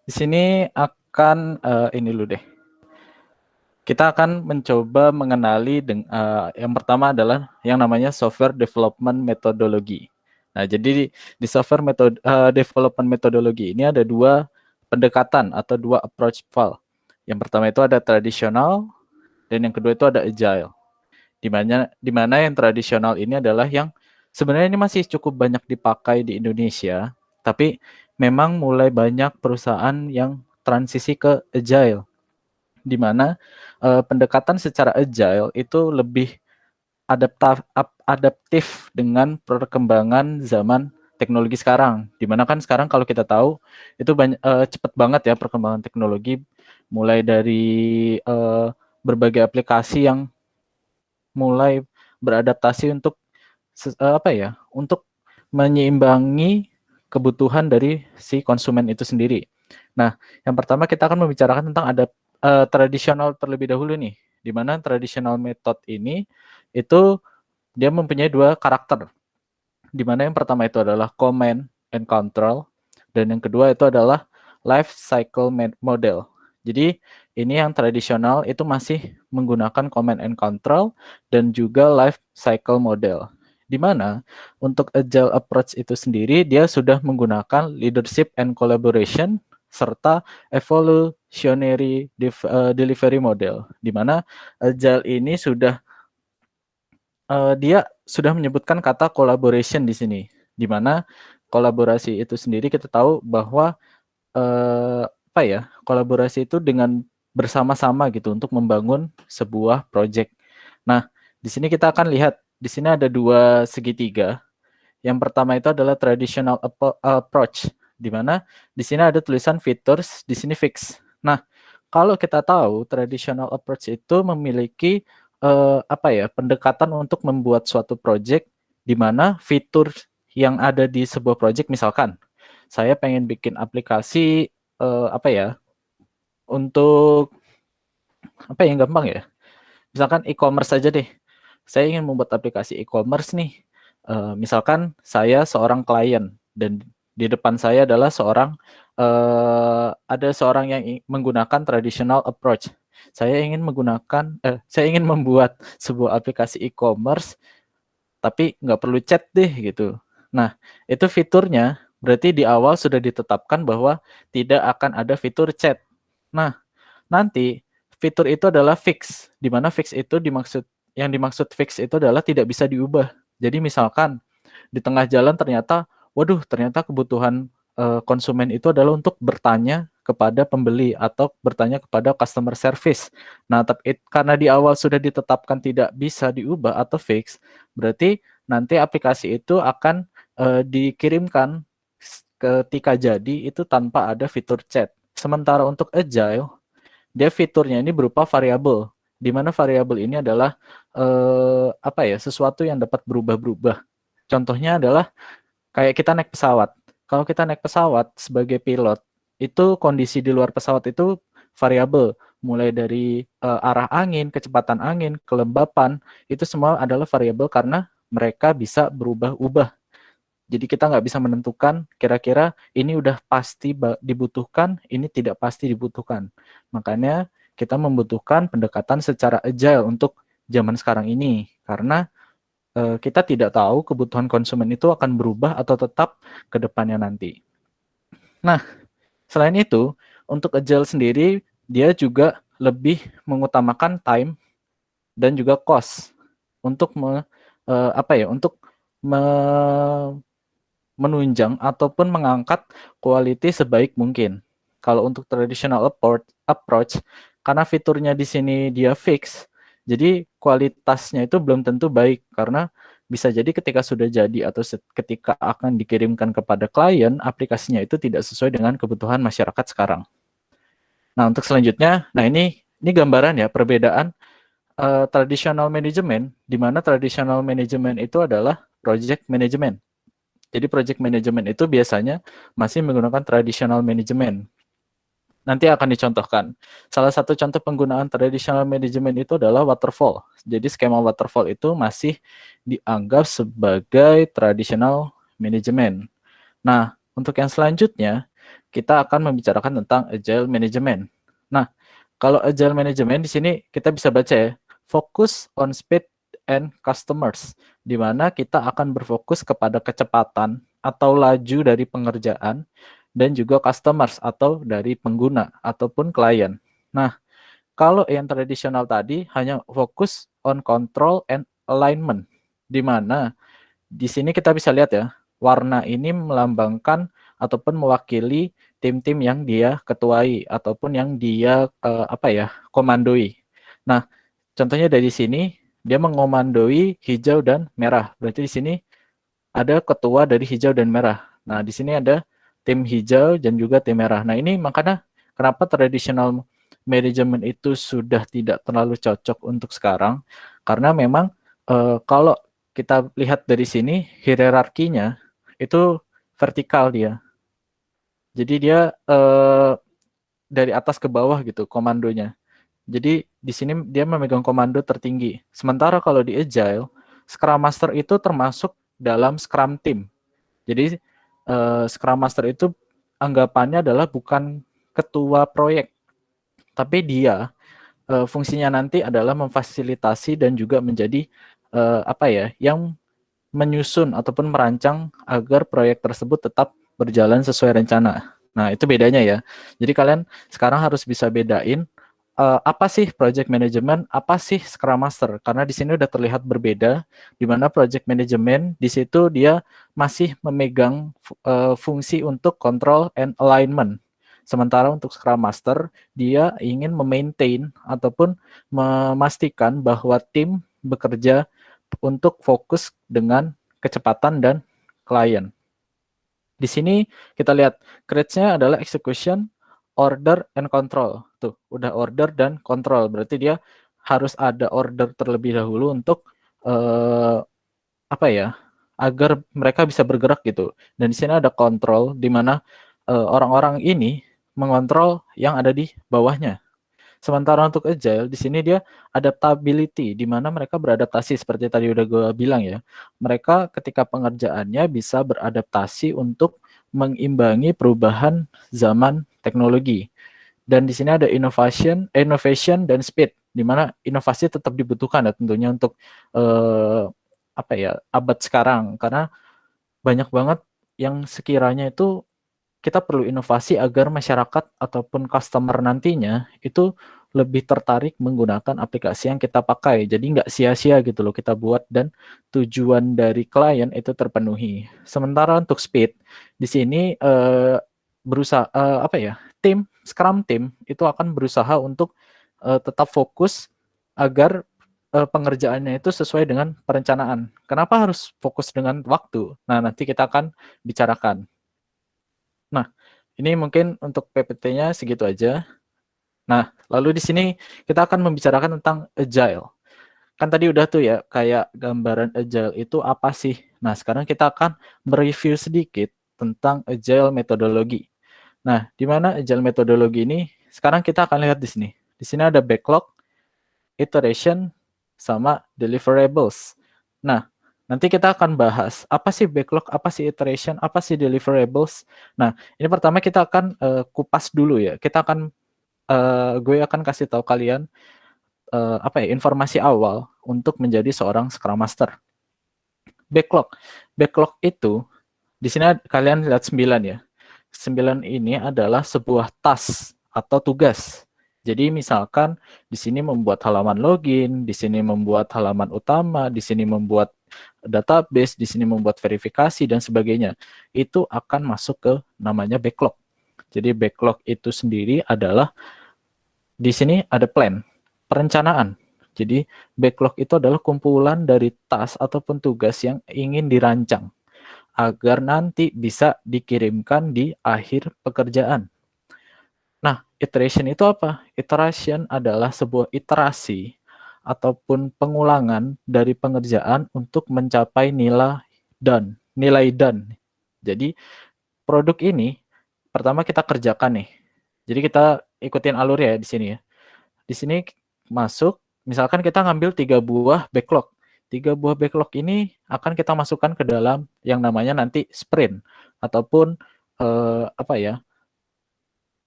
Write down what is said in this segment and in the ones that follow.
Di sini akan ini dulu deh. Kita akan mencoba mengenali yang pertama adalah yang namanya software development methodology. Nah, jadi di software development methodology ini ada dua pendekatan atau dua approach file. Yang pertama itu ada tradisional dan yang kedua itu ada agile. Di mana yang tradisional ini adalah yang sebenarnya ini masih cukup banyak dipakai di Indonesia, tapi memang mulai banyak perusahaan yang transisi ke agile, di mana pendekatan secara agile itu lebih adaptif dengan perkembangan zaman teknologi sekarang. Di mana kan sekarang kalau kita tahu itu cepat banget ya perkembangan teknologi, mulai dari berbagai aplikasi yang mulai beradaptasi untuk untuk menyeimbangi kebutuhan dari si konsumen itu sendiri. Nah, yang pertama kita akan membicarakan tentang ada tradisional terlebih dahulu nih, di mana tradisional method ini itu dia mempunyai dua karakter, di mana yang pertama itu adalah command and control, dan yang kedua itu adalah life cycle model. Jadi ini yang tradisional itu masih menggunakan command and control dan juga life cycle model. Di mana untuk agile approach itu sendiri dia sudah menggunakan leadership and collaboration serta evolutionary delivery model. Di mana agile ini dia sudah menyebutkan kata collaboration di sini, di mana kolaborasi itu sendiri kita tahu bahwa kolaborasi itu dengan bersama-sama gitu untuk membangun sebuah project. Nah, di sini kita akan lihat di sini ada dua segitiga. Yang pertama itu adalah traditional approach, di mana di sini ada tulisan features, di sini fix. Nah, kalau kita tahu traditional approach itu memiliki pendekatan untuk membuat suatu project di mana fitur yang ada di sebuah project, misalkan saya pengen bikin aplikasi untuk yang gampang ya. Misalkan e-commerce saja deh. Saya ingin membuat aplikasi e-commerce nih. Misalkan saya seorang klien dan di depan saya adalah ada seorang yang menggunakan traditional approach. Saya ingin membuat sebuah aplikasi e-commerce, tapi nggak perlu chat deh gitu. Nah, itu fiturnya berarti di awal sudah ditetapkan bahwa tidak akan ada fitur chat. Nah, nanti fitur itu adalah fix, di mana yang dimaksud fix itu adalah tidak bisa diubah. Jadi misalkan di tengah jalan ternyata kebutuhan konsumen itu adalah untuk bertanya kepada pembeli atau bertanya kepada customer service. Nah, tapi karena di awal sudah ditetapkan tidak bisa diubah atau fix, berarti nanti aplikasi itu akan dikirimkan ketika jadi itu tanpa ada fitur chat. Sementara untuk agile, dia fiturnya ini berupa variabel, di mana variabel ini adalah sesuatu yang dapat berubah-berubah. Contohnya adalah kayak kita naik pesawat. Kalau kita naik pesawat sebagai pilot, itu kondisi di luar pesawat itu variabel, mulai dari arah angin, kecepatan angin, kelembapan, itu semua adalah variabel karena mereka bisa berubah-ubah. Jadi kita nggak bisa menentukan kira-kira ini udah pasti dibutuhkan, ini tidak pasti dibutuhkan. Makanya kita membutuhkan pendekatan secara agile untuk zaman sekarang ini. Karena kita tidak tahu kebutuhan konsumen itu akan berubah atau tetap ke depannya nanti. Nah, selain itu, untuk agile sendiri, dia juga lebih mengutamakan time dan juga cost untuk untuk menunjang ataupun mengangkat quality sebaik mungkin. Kalau untuk traditional approach, karena fiturnya di sini dia fix, jadi kualitasnya itu belum tentu baik karena bisa jadi ketika sudah jadi atau ketika akan dikirimkan kepada klien, aplikasinya itu tidak sesuai dengan kebutuhan masyarakat sekarang. Nah, untuk selanjutnya, ini gambaran ya perbedaan traditional management, di mana traditional management itu adalah project management. Jadi project management itu biasanya masih menggunakan traditional management. Nanti akan dicontohkan. Salah satu contoh penggunaan traditional management itu adalah waterfall. Jadi skema waterfall itu masih dianggap sebagai traditional management. Nah, untuk yang selanjutnya, kita akan membicarakan tentang agile management. Nah, kalau agile management di sini kita bisa baca ya, focus on speed and customers, di mana kita akan berfokus kepada kecepatan atau laju dari pengerjaan dan juga customers atau dari pengguna ataupun klien. Nah, kalau yang tradisional tadi hanya fokus on control and alignment, di mana di sini kita bisa lihat ya, warna ini melambangkan ataupun mewakili tim-tim yang dia ketuai ataupun yang dia komandoi. Nah, contohnya dari sini dia mengomandoi hijau dan merah. Berarti di sini ada ketua dari hijau dan merah. Nah, di sini ada tim hijau dan juga tim merah. Nah, ini makanya kenapa traditional management itu sudah tidak terlalu cocok untuk sekarang, karena memang kalau kita lihat dari sini hierarkinya itu vertikal dia. Jadi dia dari atas ke bawah gitu komandonya. Jadi di sini dia memegang komando tertinggi. Sementara kalau di Agile, Scrum Master itu termasuk dalam Scrum Team. Jadi Scrum Master itu anggapannya adalah bukan ketua proyek, tapi dia fungsinya nanti adalah memfasilitasi dan juga menjadi yang menyusun ataupun merancang agar proyek tersebut tetap berjalan sesuai rencana. Nah, itu bedanya ya. Jadi kalian sekarang harus bisa bedain apa sih project management, apa sih Scrum Master? Karena di sini udah terlihat berbeda, di mana project management di situ dia masih memegang fungsi untuk control and alignment. Sementara untuk Scrum Master, dia ingin memaintain ataupun memastikan bahwa tim bekerja untuk fokus dengan kecepatan dan klien. Di sini kita lihat criteria adalah execution, order, and control. Tuh, udah order dan control. Berarti dia harus ada order terlebih dahulu untuk agar mereka bisa bergerak gitu. Dan di sini ada control, di mana orang-orang ini mengontrol yang ada di bawahnya. Sementara untuk agile, di sini dia adaptability, di mana mereka beradaptasi seperti tadi udah gue bilang ya. Mereka ketika pengerjaannya bisa beradaptasi untuk mengimbangi perubahan zaman teknologi. Dan di sini ada innovation dan speed, di mana inovasi tetap dibutuhkan ya tentunya untuk abad sekarang, karena banyak banget yang sekiranya itu kita perlu inovasi agar masyarakat ataupun customer nantinya itu lebih tertarik menggunakan aplikasi yang kita pakai. Jadi nggak sia-sia gitu loh kita buat dan tujuan dari klien itu terpenuhi. Sementara untuk speed, di sini berusaha Scrum Team itu akan berusaha untuk tetap fokus agar pengerjaannya itu sesuai dengan perencanaan. Kenapa harus fokus dengan waktu? Nah, nanti kita akan bicarakan. Nah, ini mungkin untuk PPT-nya segitu aja. Nah, lalu di sini kita akan membicarakan tentang agile. Kan tadi udah tuh ya, kayak gambaran agile itu apa sih? Nah, sekarang kita akan mereview sedikit tentang agile metodologi. Nah, di mana agile metodologi ini? Sekarang kita akan lihat di sini. Di sini ada backlog, iteration, sama deliverables. Nah, nanti kita akan bahas apa sih backlog, apa sih iteration, apa sih deliverables. Nah, ini pertama kita akan kupas dulu ya. Gue akan kasih tahu kalian informasi awal untuk menjadi seorang Scrum Master. Backlog itu di sini kalian lihat 9 ya. 9 ini adalah sebuah task atau tugas. Jadi misalkan di sini membuat halaman login, di sini membuat halaman utama, di sini membuat database, di sini membuat verifikasi dan sebagainya. Itu akan masuk ke namanya backlog. Jadi backlog itu sendiri adalah di sini ada plan, perencanaan. Jadi backlog itu adalah kumpulan dari task ataupun tugas yang ingin dirancang agar nanti bisa dikirimkan di akhir pekerjaan. Nah, iteration itu apa? Iteration adalah sebuah iterasi ataupun pengulangan dari pengerjaan untuk mencapai nilai done. Nilai done. Jadi, produk ini pertama kita kerjakan nih. Jadi kita ikutin alur ya di sini ya. Di sini masuk, misalkan kita ngambil 3 buah backlog. 3 buah backlog ini akan kita masukkan ke dalam yang namanya nanti sprint ataupun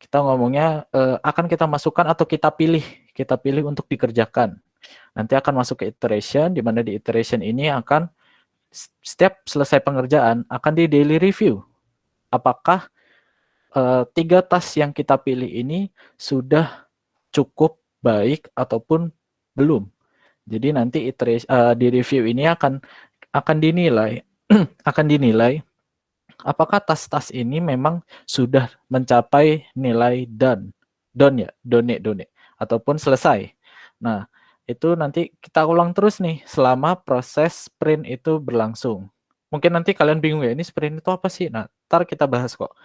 kita ngomongnya akan kita masukkan atau kita pilih untuk dikerjakan. Nanti akan masuk ke iteration, di mana di iteration ini akan setiap selesai pengerjaan akan di daily review. Apakah 3 task yang kita pilih ini sudah cukup baik ataupun belum. Jadi nanti di review ini akan dinilai akan dinilai apakah tas-tas ini memang sudah mencapai nilai done ya, done ataupun selesai. Nah, itu nanti kita ulang terus nih selama proses sprint itu berlangsung. Mungkin nanti kalian bingung ya, ini sprint itu apa sih? Nah, ntar kita bahas kok.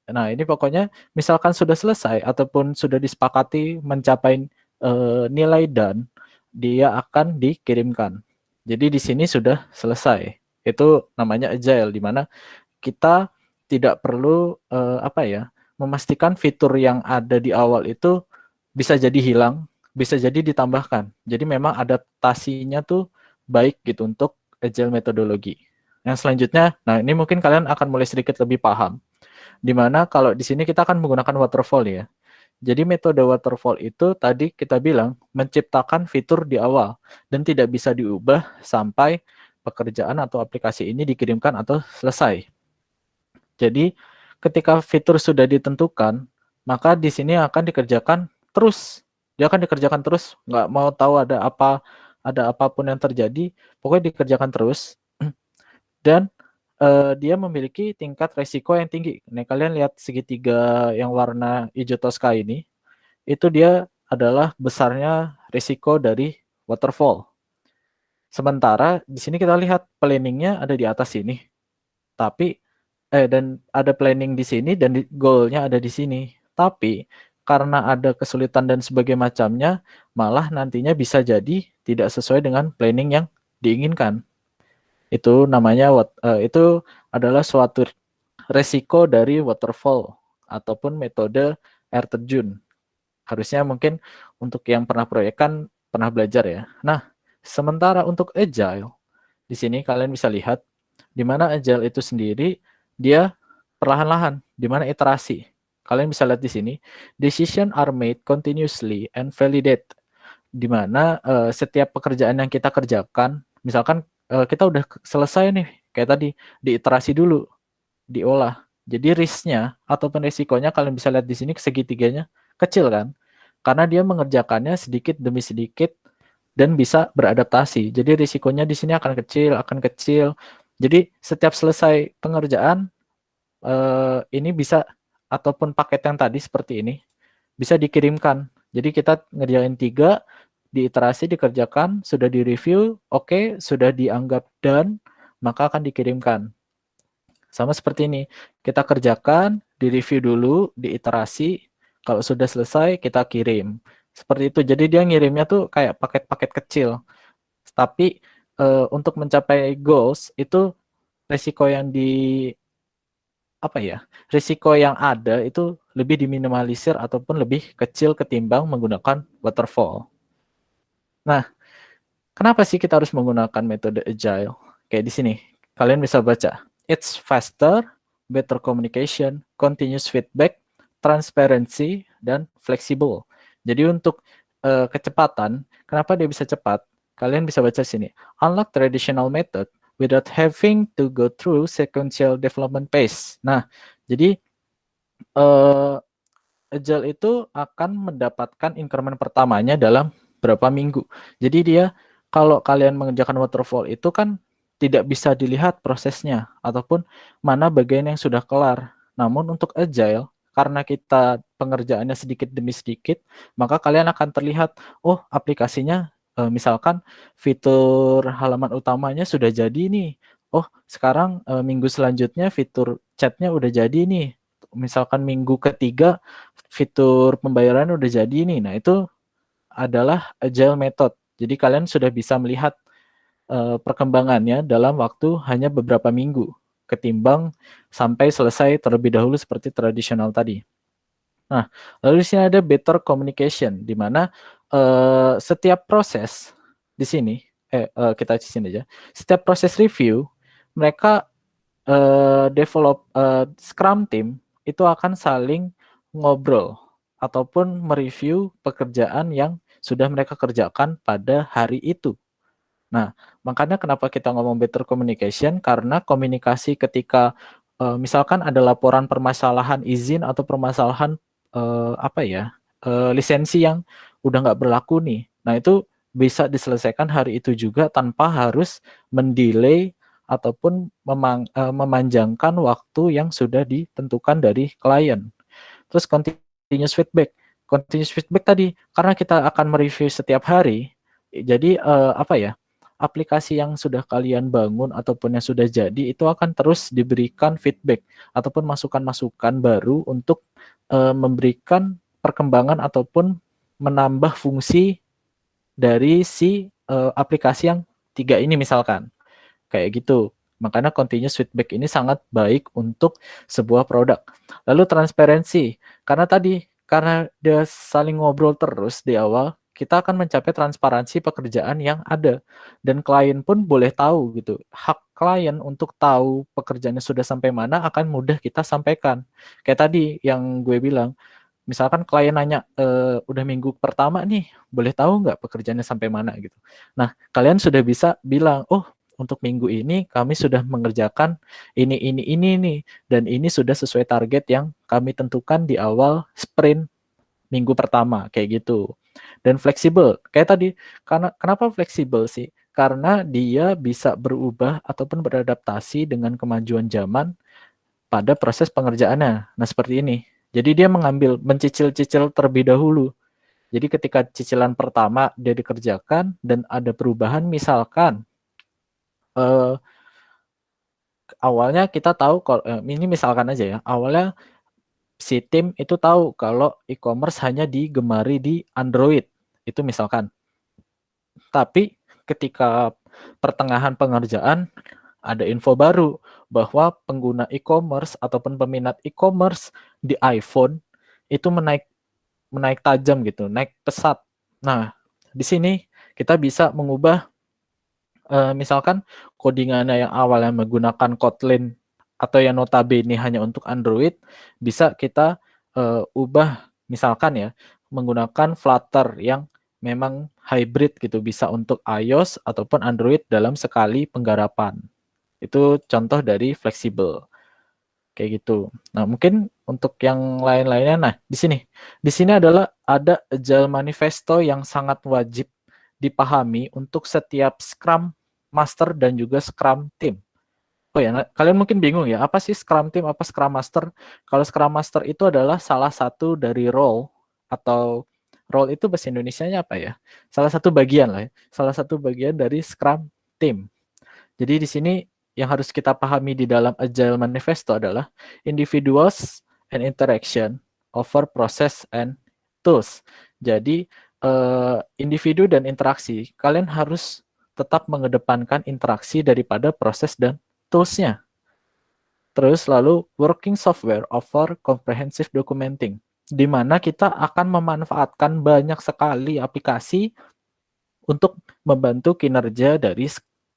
Nah, ini pokoknya misalkan sudah selesai ataupun sudah disepakati mencapai nilai done, dia akan dikirimkan. Jadi di sini sudah selesai. Itu namanya agile, di mana kita tidak perlu memastikan fitur yang ada di awal itu bisa jadi hilang, bisa jadi ditambahkan. Jadi memang adaptasinya tuh baik gitu untuk agile metodologi. Yang selanjutnya, nah ini mungkin kalian akan mulai sedikit lebih paham. Dimana kalau di sini kita akan menggunakan waterfall ya. Jadi metode waterfall itu tadi kita bilang menciptakan fitur di awal dan tidak bisa diubah sampai pekerjaan atau aplikasi ini dikirimkan atau selesai. Jadi ketika fitur sudah ditentukan, maka di sini akan dikerjakan terus. Dia akan dikerjakan terus, nggak mau tahu ada apapun yang terjadi, pokoknya dikerjakan terus. Dan dia memiliki tingkat resiko yang tinggi. Nah, kalian lihat segitiga yang warna hijau toska ini, itu dia adalah besarnya risiko dari waterfall. Sementara di sini kita lihat planningnya ada di atas sini. Tapi dan ada planning di sini dan goal-nya ada di sini. Tapi karena ada kesulitan dan sebagainya macamnya, malah nantinya bisa jadi tidak sesuai dengan planning yang diinginkan. Itu namanya itu adalah suatu resiko dari waterfall ataupun metode air terjun. Harusnya mungkin untuk yang pernah proyekkan pernah belajar ya. Nah, sementara untuk agile di sini kalian bisa lihat di mana agile itu sendiri dia perlahan-lahan, di mana iterasi. Kalian bisa lihat di sini, decision are made continuously and validate. Di mana setiap pekerjaan yang kita kerjakan, misalkan kita udah selesai nih, kayak tadi, diiterasi dulu, diolah. Jadi risk-nya ataupun resikonya kalian bisa lihat di sini segitiganya kecil kan? Karena dia mengerjakannya sedikit demi sedikit dan bisa beradaptasi. Jadi risikonya di sini akan kecil. Jadi setiap selesai pengerjaan ini bisa ataupun paket yang tadi seperti ini bisa dikirimkan. Jadi kita ngerjain 3, diiterasi, dikerjakan, sudah direview, oke, sudah dianggap done, maka akan dikirimkan. Sama seperti ini, kita kerjakan, direview dulu, diiterasi, kalau sudah selesai kita kirim. Seperti itu, jadi dia ngirimnya tuh kayak paket-paket kecil. Tapi untuk mencapai goals itu resiko yang risiko yang ada itu lebih diminimalisir ataupun lebih kecil ketimbang menggunakan waterfall. Nah, kenapa sih kita harus menggunakan metode agile? Kayak di sini, kalian bisa baca. It's faster, better communication, continuous feedback, transparency, dan flexible. Jadi untuk kecepatan, kenapa dia bisa cepat? Kalian bisa baca sini. Unlike traditional method, without having to go through sequential development phase. Nah, jadi agile itu akan mendapatkan increment pertamanya dalam berapa minggu. Jadi dia kalau kalian mengerjakan waterfall itu kan tidak bisa dilihat prosesnya ataupun mana bagian yang sudah kelar. Namun untuk agile karena kita pengerjaannya sedikit demi sedikit, maka kalian akan terlihat, oh aplikasinya misalkan fitur halaman utamanya sudah jadi nih. Oh sekarang minggu selanjutnya fitur chatnya udah jadi nih. Misalkan minggu ketiga fitur pembayaran udah jadi nih. Nah itu adalah agile method. Jadi kalian sudah bisa melihat perkembangannya dalam waktu hanya beberapa minggu ketimbang sampai selesai terlebih dahulu seperti tradisional tadi. Nah, lalu di sini ada better communication, di mana setiap proses di sini, kita di sini aja, setiap proses review, mereka develop Scrum team itu akan saling ngobrol ataupun mereview pekerjaan yang sudah mereka kerjakan pada hari itu. Nah, makanya kenapa kita ngomong better communication, karena komunikasi ketika misalkan ada laporan permasalahan izin atau permasalahan lisensi yang udah nggak berlaku nih. Nah, itu bisa diselesaikan hari itu juga tanpa harus mendelay ataupun memanjangkan waktu yang sudah ditentukan dari klien. Terus continuous feedback. Continuous feedback tadi, karena kita akan mereview setiap hari, jadi aplikasi yang sudah kalian bangun ataupun yang sudah jadi itu akan terus diberikan feedback ataupun masukan-masukan baru untuk memberikan perkembangan ataupun menambah fungsi dari si aplikasi yang 3 ini misalkan. Kayak gitu. Makanya continuous feedback ini sangat baik untuk sebuah produk. Lalu transparansi. Karena dia saling ngobrol terus di awal, kita akan mencapai transparansi pekerjaan yang ada. Dan klien pun boleh tahu gitu. Hak klien untuk tahu pekerjaannya sudah sampai mana akan mudah kita sampaikan. Kayak tadi yang gue bilang, misalkan klien nanya, udah minggu pertama nih, boleh tahu nggak pekerjaannya sampai mana gitu. Nah, kalian sudah bisa bilang, oh untuk minggu ini kami sudah mengerjakan ini nih, dan ini sudah sesuai target yang kami tentukan di awal sprint minggu pertama, kayak gitu. Dan fleksibel, kayak tadi, kenapa fleksibel sih? Karena dia bisa berubah ataupun beradaptasi dengan kemajuan zaman pada proses pengerjaannya. Nah, seperti ini. Jadi dia mencicil-cicil terlebih dahulu. Jadi ketika cicilan pertama dia dikerjakan dan ada perubahan, misalkan awalnya kita tahu kalau ini misalkan aja ya, awalnya si tim itu tahu kalau e-commerce hanya digemari di Android. Itu misalkan. Tapi ketika pertengahan pengerjaan ada info baru bahwa pengguna e-commerce ataupun peminat e-commerce di iPhone itu menaik tajam gitu, naik pesat. Nah, di sini kita bisa mengubah misalkan codingannya yang awalnya menggunakan Kotlin atau yang notabene hanya untuk Android, bisa kita ubah misalkan ya menggunakan Flutter yang memang hybrid gitu, bisa untuk iOS ataupun Android dalam sekali penggarapan. Itu contoh dari fleksibel kayak gitu. Nah, mungkin untuk yang lain-lainnya, nah di sini adalah ada Agile Manifesto yang sangat wajib dipahami untuk setiap Scrum Master dan juga Scrum Team. Oh ya, kalian mungkin bingung ya, apa sih Scrum Team, apa Scrum Master? Kalau Scrum Master itu adalah salah satu dari role, atau role itu bahasa Indonesianya apa ya? Salah satu bagian lah ya, salah satu bagian dari Scrum Team. Jadi di sini yang harus kita pahami di dalam Agile Manifesto adalah individuals and interaction over process and tools. Jadi individu dan interaksi, kalian harus tetap mengedepankan interaksi daripada proses dan tools-nya. Terus lalu working software over comprehensive documenting, di mana kita akan memanfaatkan banyak sekali aplikasi untuk membantu kinerja dari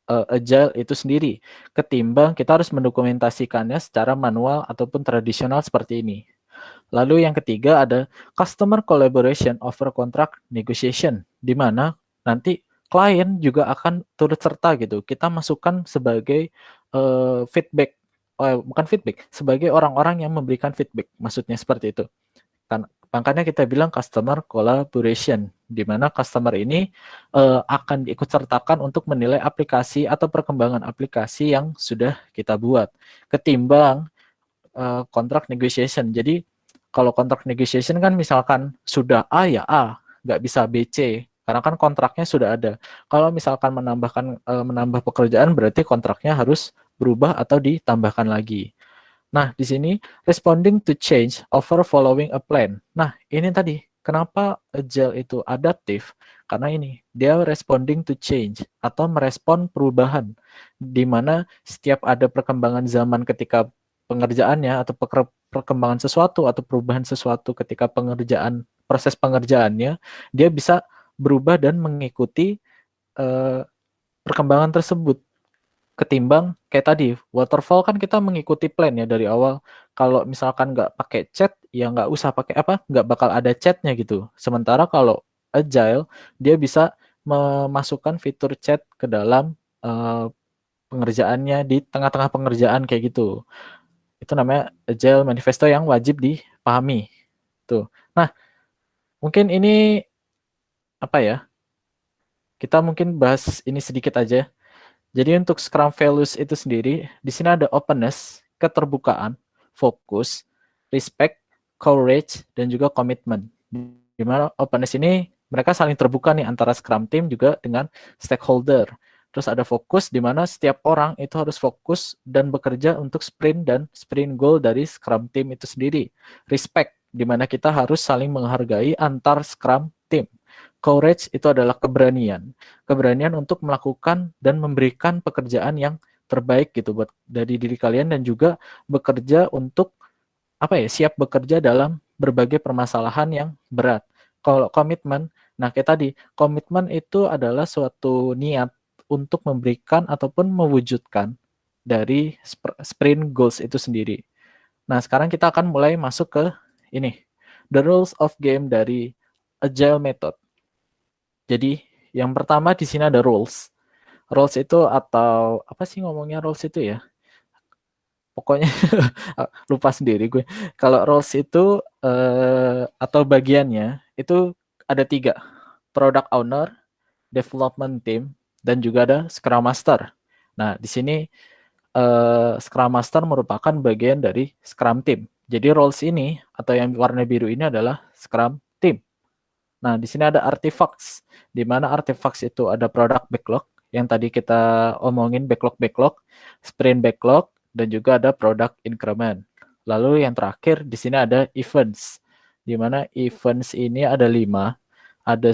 Agile itu sendiri, ketimbang kita harus mendokumentasikannya secara manual ataupun tradisional seperti ini. Lalu yang ketiga ada customer collaboration over contract negotiation, di mana nanti klien juga akan turut serta gitu. Kita masukkan sebagai feedback, bukan feedback, sebagai orang-orang yang memberikan feedback, maksudnya seperti itu. Makanya kita bilang customer collaboration, di mana customer ini akan diikut sertakan untuk menilai aplikasi atau perkembangan aplikasi yang sudah kita buat, ketimbang contract negotiation. Jadi kalau contract negotiation kan misalkan sudah A ya A, nggak bisa B, C, karena kan kontraknya sudah ada. Kalau misalkan menambah pekerjaan, berarti kontraknya harus berubah atau ditambahkan lagi. Nah, di sini responding to change over following a plan. Nah, ini tadi kenapa Agile itu adaptif? Karena ini dia responding to change atau merespon perubahan, di mana setiap ada perkembangan zaman ketika pengerjaannya atau perkembangan sesuatu atau perubahan sesuatu ketika proses pengerjaannya, dia bisa berubah dan mengikuti perkembangan tersebut. Ketimbang kayak tadi waterfall kan kita mengikuti plan ya dari awal. Kalau misalkan nggak pakai chat, ya nggak usah pakai apa, nggak bakal ada chatnya gitu. Sementara kalau Agile, dia bisa memasukkan fitur chat ke dalam pengerjaannya di tengah-tengah pengerjaan kayak gitu. Itu namanya Agile Manifesto yang wajib dipahami. Tuh. Nah, mungkin ini apa ya? Kita mungkin bahas ini sedikit aja. Jadi untuk Scrum Values itu sendiri, di sini ada openness, keterbukaan, fokus, respect, courage, dan juga komitmen. Di mana openness ini mereka saling terbuka nih antara Scrum team juga dengan stakeholder. Terus ada fokus di mana setiap orang itu harus fokus dan bekerja untuk sprint dan sprint goal dari Scrum team itu sendiri. Respect, di mana kita harus saling menghargai antar Scrum team. Courage itu adalah keberanian. Keberanian untuk melakukan dan memberikan pekerjaan yang terbaik gitu buat dari diri kalian dan juga bekerja untuk apa ya, siap bekerja dalam berbagai permasalahan yang berat. Kalau komitmen, nah kayak tadi, komitmen itu adalah suatu niat untuk memberikan ataupun mewujudkan dari sprint goals itu sendiri. Nah, sekarang kita akan mulai masuk ke ini, the rules of game dari Agile Method. Jadi, yang pertama di sini ada rules. Rules itu atau apa sih ngomongnya rules itu ya? Pokoknya lupa sendiri gue. Kalau roles itu atau bagiannya itu ada 3. Product owner, development team, dan juga ada Scrum Master. Nah, di sini Scrum Master merupakan bagian dari Scrum Team. Jadi roles ini atau yang warna biru ini adalah Scrum Team. Nah, di sini ada artifacts, di mana artifacts itu ada product backlog, yang tadi kita omongin backlog, sprint backlog, dan juga ada product increment. Lalu yang terakhir di sini ada events, di mana events ini ada 5. Ada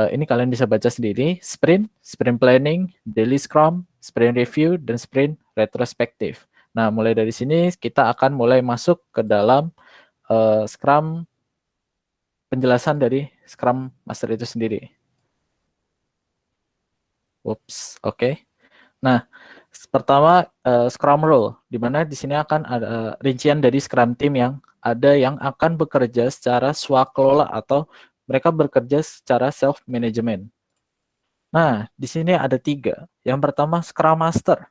ini kalian bisa baca sendiri, sprint, sprint planning, daily scrum, sprint review, dan sprint retrospective. Nah, mulai dari sini kita akan mulai masuk ke dalam Scrum, penjelasan dari Scrum Master itu sendiri. Whoops, oke. Nah, pertama Scrum Role, di mana di sini akan ada rincian dari Scrum Team yang ada yang akan bekerja secara swakelola atau mereka bekerja secara self management. Nah, di sini ada 3. Yang pertama Scrum Master,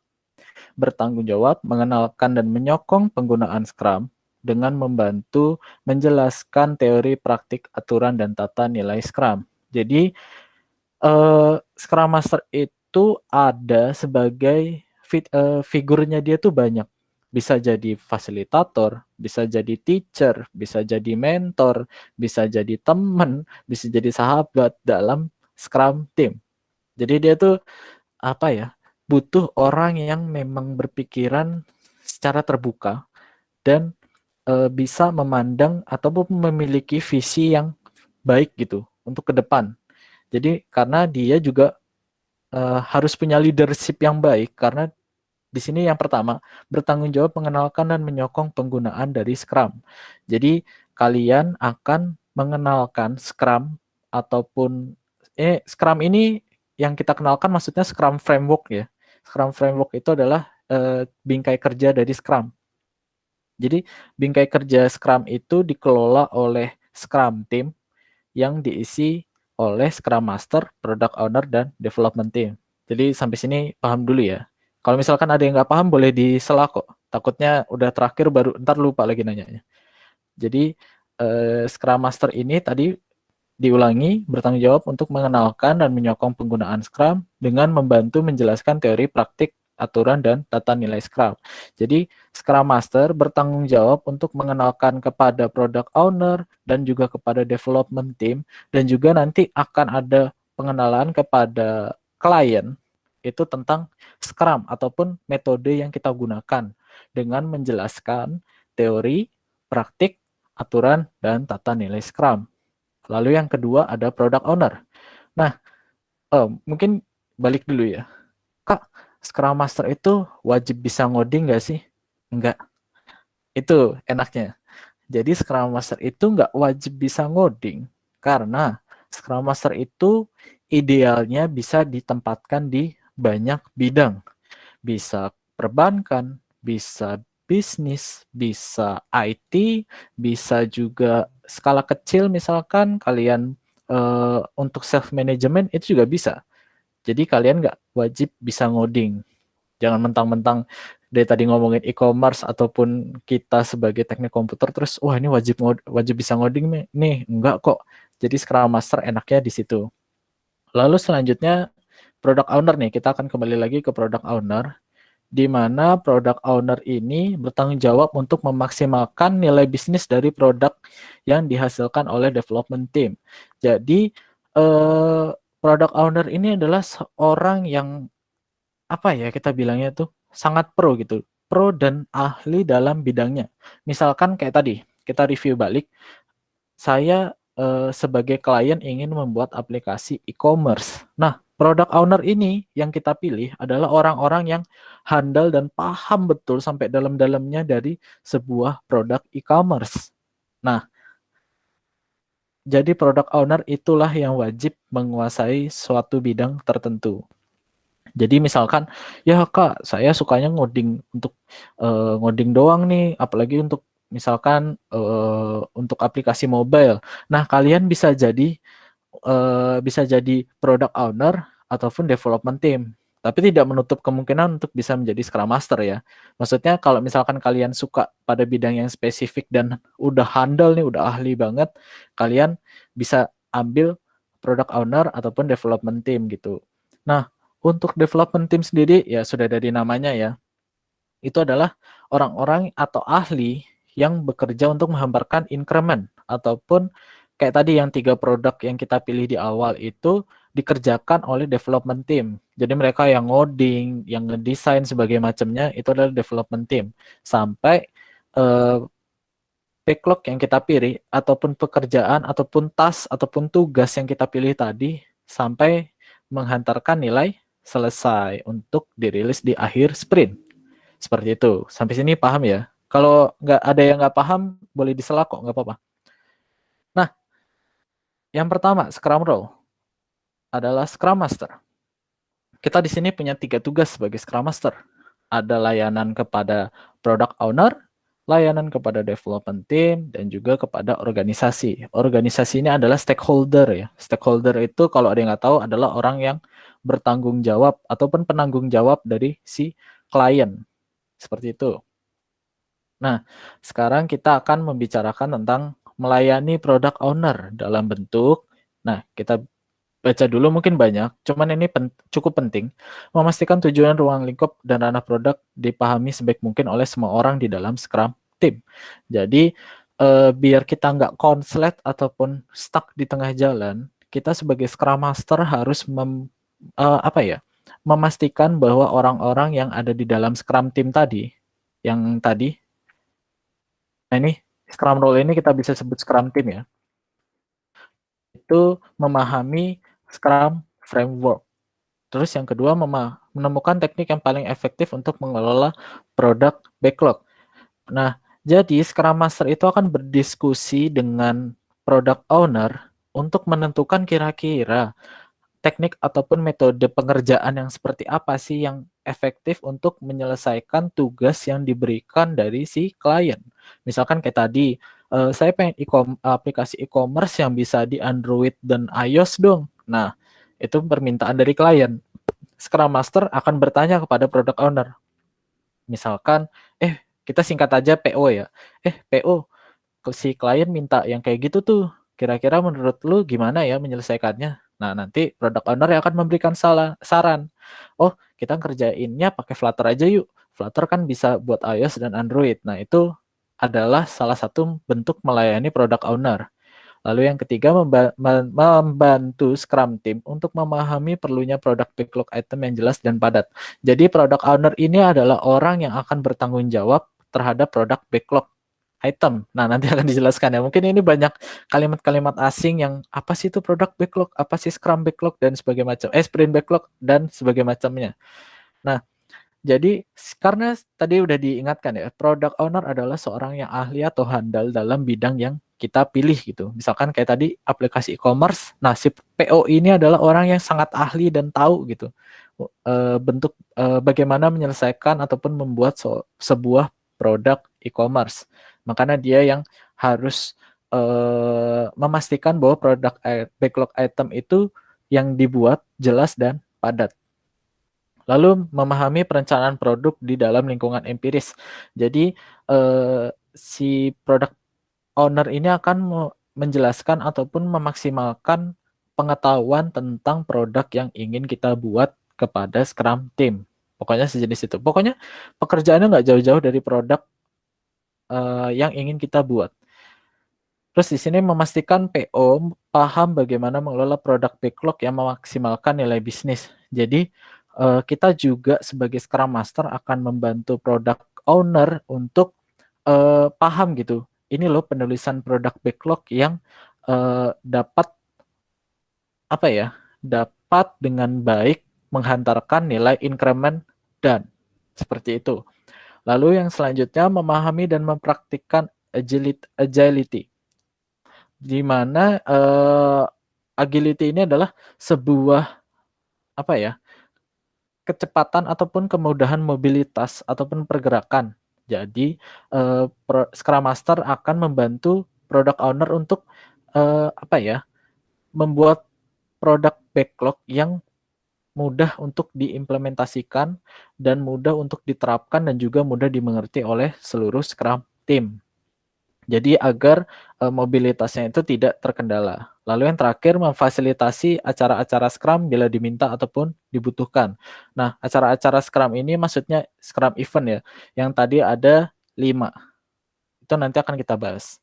bertanggung jawab mengenalkan dan menyokong penggunaan Scrum dengan membantu menjelaskan teori, praktik, aturan, dan tata nilai Scrum. Jadi Scrum Master itu ada sebagai figurnya dia tuh banyak. Bisa jadi fasilitator, bisa jadi teacher, bisa jadi mentor, bisa jadi teman, bisa jadi sahabat dalam Scrum team. Jadi dia tuh apa ya? Butuh orang yang memang berpikiran secara terbuka dan bisa memandang ataupun memiliki visi yang baik gitu untuk ke depan. Jadi karena dia juga harus punya leadership yang baik karena di sini yang pertama bertanggung jawab mengenalkan dan menyokong penggunaan dari Scrum. Jadi kalian akan mengenalkan Scrum ataupun Scrum ini yang kita kenalkan maksudnya Scrum Framework ya. Scrum Framework itu adalah bingkai kerja dari Scrum. Jadi bingkai kerja Scrum itu dikelola oleh Scrum Team yang diisi oleh Scrum Master, Product Owner, dan Development Team. Jadi sampai sini paham dulu ya. Kalau misalkan ada yang nggak paham boleh disela kok. Takutnya udah terakhir baru ntar lupa lagi nanyanya. Jadi Scrum Master ini tadi diulangi bertanggung jawab untuk mengenalkan dan menyokong penggunaan Scrum dengan membantu menjelaskan teori, praktik, aturan, dan tata nilai Scrum. Jadi Scrum Master bertanggung jawab untuk mengenalkan kepada Product Owner dan juga kepada Development Team dan juga nanti akan ada pengenalan kepada klien itu tentang Scrum ataupun metode yang kita gunakan dengan menjelaskan teori, praktik, aturan, dan tata nilai Scrum. Lalu yang kedua ada product owner. Nah, mungkin balik dulu ya. Kak, Scrum Master itu wajib bisa ngoding nggak sih? Enggak. Itu enaknya. Jadi Scrum Master itu nggak wajib bisa ngoding. Karena Scrum Master itu idealnya bisa ditempatkan di banyak bidang. Bisa perbankan, bisa bisnis, bisa IT, bisa juga skala kecil misalkan kalian untuk self management itu juga bisa. Jadi kalian nggak wajib bisa ngoding. Jangan mentang-mentang dari tadi ngomongin e-commerce ataupun kita sebagai teknik komputer terus wah ini wajib bisa ngoding nih. Enggak kok. Jadi Scrum Master enaknya di situ. Lalu selanjutnya product owner nih. Kita akan kembali lagi ke product owner, di mana product owner ini bertanggung jawab untuk memaksimalkan nilai bisnis dari produk yang dihasilkan oleh development team. Jadi product owner ini adalah seorang yang apa ya kita bilangnya tuh sangat pro gitu, pro dan ahli dalam bidangnya. Misalkan kayak tadi kita review balik, saya sebagai klien ingin membuat aplikasi e-commerce. Nah, product owner ini yang kita pilih adalah orang-orang yang handal dan paham betul sampai dalam-dalamnya dari sebuah produk e-commerce. Nah, jadi product owner itulah yang wajib menguasai suatu bidang tertentu. Jadi misalkan, ya Kak, saya sukanya ngoding untuk ngoding doang nih, apalagi untuk misalkan untuk aplikasi mobile. Nah, kalian bisa jadi product owner ataupun development team. Tapi tidak menutup kemungkinan untuk bisa menjadi Scrum Master ya. Maksudnya kalau misalkan kalian suka pada bidang yang spesifik dan udah handal nih, udah ahli banget, kalian bisa ambil product owner ataupun development team gitu. Nah, untuk development team sendiri ya sudah dari namanya ya. Itu adalah orang-orang atau ahli yang bekerja untuk menghamparkan increment ataupun kayak tadi yang 3 produk yang kita pilih di awal itu dikerjakan oleh development team. Jadi mereka yang ngoding, yang ngedesain sebagai macamnya itu adalah development team. Sampai backlog yang kita pilih ataupun pekerjaan ataupun task ataupun tugas yang kita pilih tadi sampai menghantarkan nilai selesai untuk dirilis di akhir sprint. Seperti itu. Sampai sini paham ya? Kalau nggak ada yang nggak paham, boleh disela kok, nggak apa-apa. Nah, yang pertama, Scrum Role adalah Scrum Master. Kita di sini punya 3 tugas sebagai Scrum Master. Ada layanan kepada Product Owner, layanan kepada Development Team, dan juga kepada organisasi. Organisasi ini adalah stakeholder ya. Stakeholder itu kalau ada yang nggak tahu adalah orang yang bertanggung jawab ataupun penanggung jawab dari si klien. Seperti itu. Nah, sekarang kita akan membicarakan tentang melayani product owner dalam bentuk, nah kita baca dulu mungkin banyak, cuman ini cukup penting, memastikan tujuan ruang lingkup dan ranah produk dipahami sebaik mungkin oleh semua orang di dalam Scrum Team. Jadi, biar kita nggak konslet ataupun stuck di tengah jalan, kita sebagai Scrum Master harus memastikan bahwa orang-orang yang ada di dalam Scrum Team tadi, yang tadi, nah ini Scrum Role ini kita bisa sebut Scrum Team ya, itu memahami Scrum Framework. Terus yang kedua menemukan teknik yang paling efektif untuk mengelola produk backlog. Nah, jadi Scrum Master itu akan berdiskusi dengan product owner untuk menentukan kira-kira teknik ataupun metode pengerjaan yang seperti apa sih yang efektif untuk menyelesaikan tugas yang diberikan dari si klien. Misalkan kayak tadi, saya pengen aplikasi e-commerce yang bisa di Android dan iOS dong. Nah, itu permintaan dari klien. Scrum Master akan bertanya kepada product owner. Misalkan, kita singkat aja PO ya. PO, si klien minta yang kayak gitu tuh. Kira-kira menurut lu gimana ya menyelesaikannya? Nah, nanti product owner yang akan memberikan saran. Oh, kita kerjainnya pakai Flutter aja yuk. Flutter kan bisa buat iOS dan Android. Nah, itu adalah salah satu bentuk melayani product owner. Lalu yang ketiga, membantu Scrum Team untuk memahami perlunya produk backlog item yang jelas dan padat. Jadi product owner ini adalah orang yang akan bertanggung jawab terhadap produk backlog item. Nah, nanti akan dijelaskan ya. Mungkin ini banyak kalimat-kalimat asing yang apa sih itu product backlog, apa sih Scrum backlog dan sebagainya macam, sprint backlog dan sebagainya macamnya. Nah, jadi karena tadi udah diingatkan ya, product owner adalah seorang yang ahli atau handal dalam bidang yang kita pilih gitu. Misalkan kayak tadi aplikasi e-commerce, nah si PO ini adalah orang yang sangat ahli dan tahu gitu bentuk bagaimana menyelesaikan ataupun membuat sebuah produk e-commerce. Makanya dia yang harus memastikan bahwa produk backlog item itu yang dibuat jelas dan padat. Lalu memahami perencanaan produk di dalam lingkungan empiris. Jadi si product owner ini akan menjelaskan ataupun memaksimalkan pengetahuan tentang produk yang ingin kita buat kepada Scrum Team. Pokoknya sejenis itu. Pokoknya pekerjaannya nggak jauh-jauh dari produk yang ingin kita buat. Terus di sini memastikan PO paham bagaimana mengelola produk backlog yang memaksimalkan nilai bisnis. Jadi kita juga sebagai Scrum Master akan membantu product owner untuk paham gitu. Ini loh penulisan produk backlog yang dapat apa ya? Dapat dengan baik menghantarkan nilai increment dan seperti itu. Lalu yang selanjutnya memahami dan mempraktikkan agility di mana agility ini adalah sebuah apa ya? Kecepatan ataupun kemudahan mobilitas ataupun pergerakan. Jadi Scrum Master akan membantu product owner untuk apa ya? Membuat produk backlog yang mudah untuk diimplementasikan dan mudah untuk diterapkan dan juga mudah dimengerti oleh seluruh Scrum Team. Jadi agar mobilitasnya itu tidak terkendala. Lalu yang terakhir memfasilitasi acara-acara Scrum bila diminta ataupun dibutuhkan. Nah, acara-acara Scrum ini maksudnya Scrum event ya, yang tadi ada 5. Itu nanti akan kita bahas.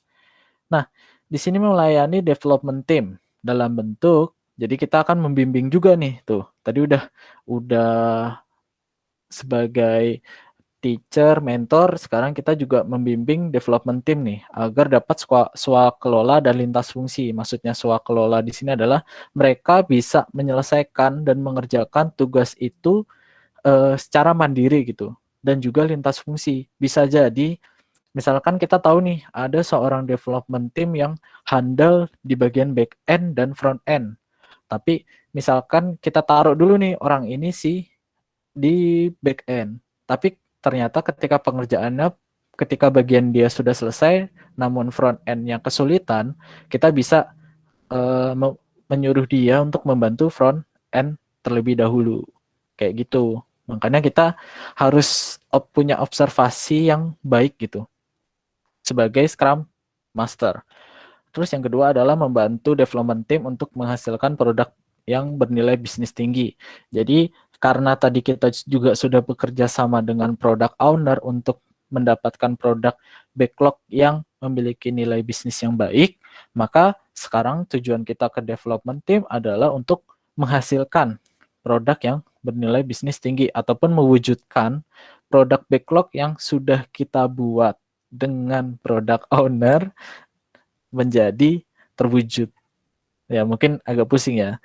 Nah, di sini melayani development team dalam bentuk, jadi kita akan membimbing juga nih, tuh. Tadi udah sebagai teacher, mentor, sekarang kita juga membimbing development team nih agar dapat swakelola dan lintas fungsi. Maksudnya swakelola di sini adalah mereka bisa menyelesaikan dan mengerjakan tugas itu secara mandiri gitu dan juga lintas fungsi. Bisa jadi misalkan kita tahu nih ada seorang development team yang handal di bagian back end dan front end. Tapi misalkan kita taruh dulu nih orang ini sih di back end. Tapi ternyata ketika pengerjaannya, ketika bagian dia sudah selesai, namun front end yang kesulitan, kita bisa menyuruh dia untuk membantu front end terlebih dahulu. Kayak gitu. Makanya kita harus punya observasi yang baik gitu sebagai Scrum Master. Terus yang kedua adalah membantu development team untuk menghasilkan produk yang bernilai bisnis tinggi. Jadi karena tadi kita juga sudah bekerja sama dengan product owner untuk mendapatkan produk backlog yang memiliki nilai bisnis yang baik, maka sekarang tujuan kita ke development team adalah untuk menghasilkan produk yang bernilai bisnis tinggi ataupun mewujudkan produk backlog yang sudah kita buat dengan product owner menjadi terwujud. Ya, mungkin agak pusing ya.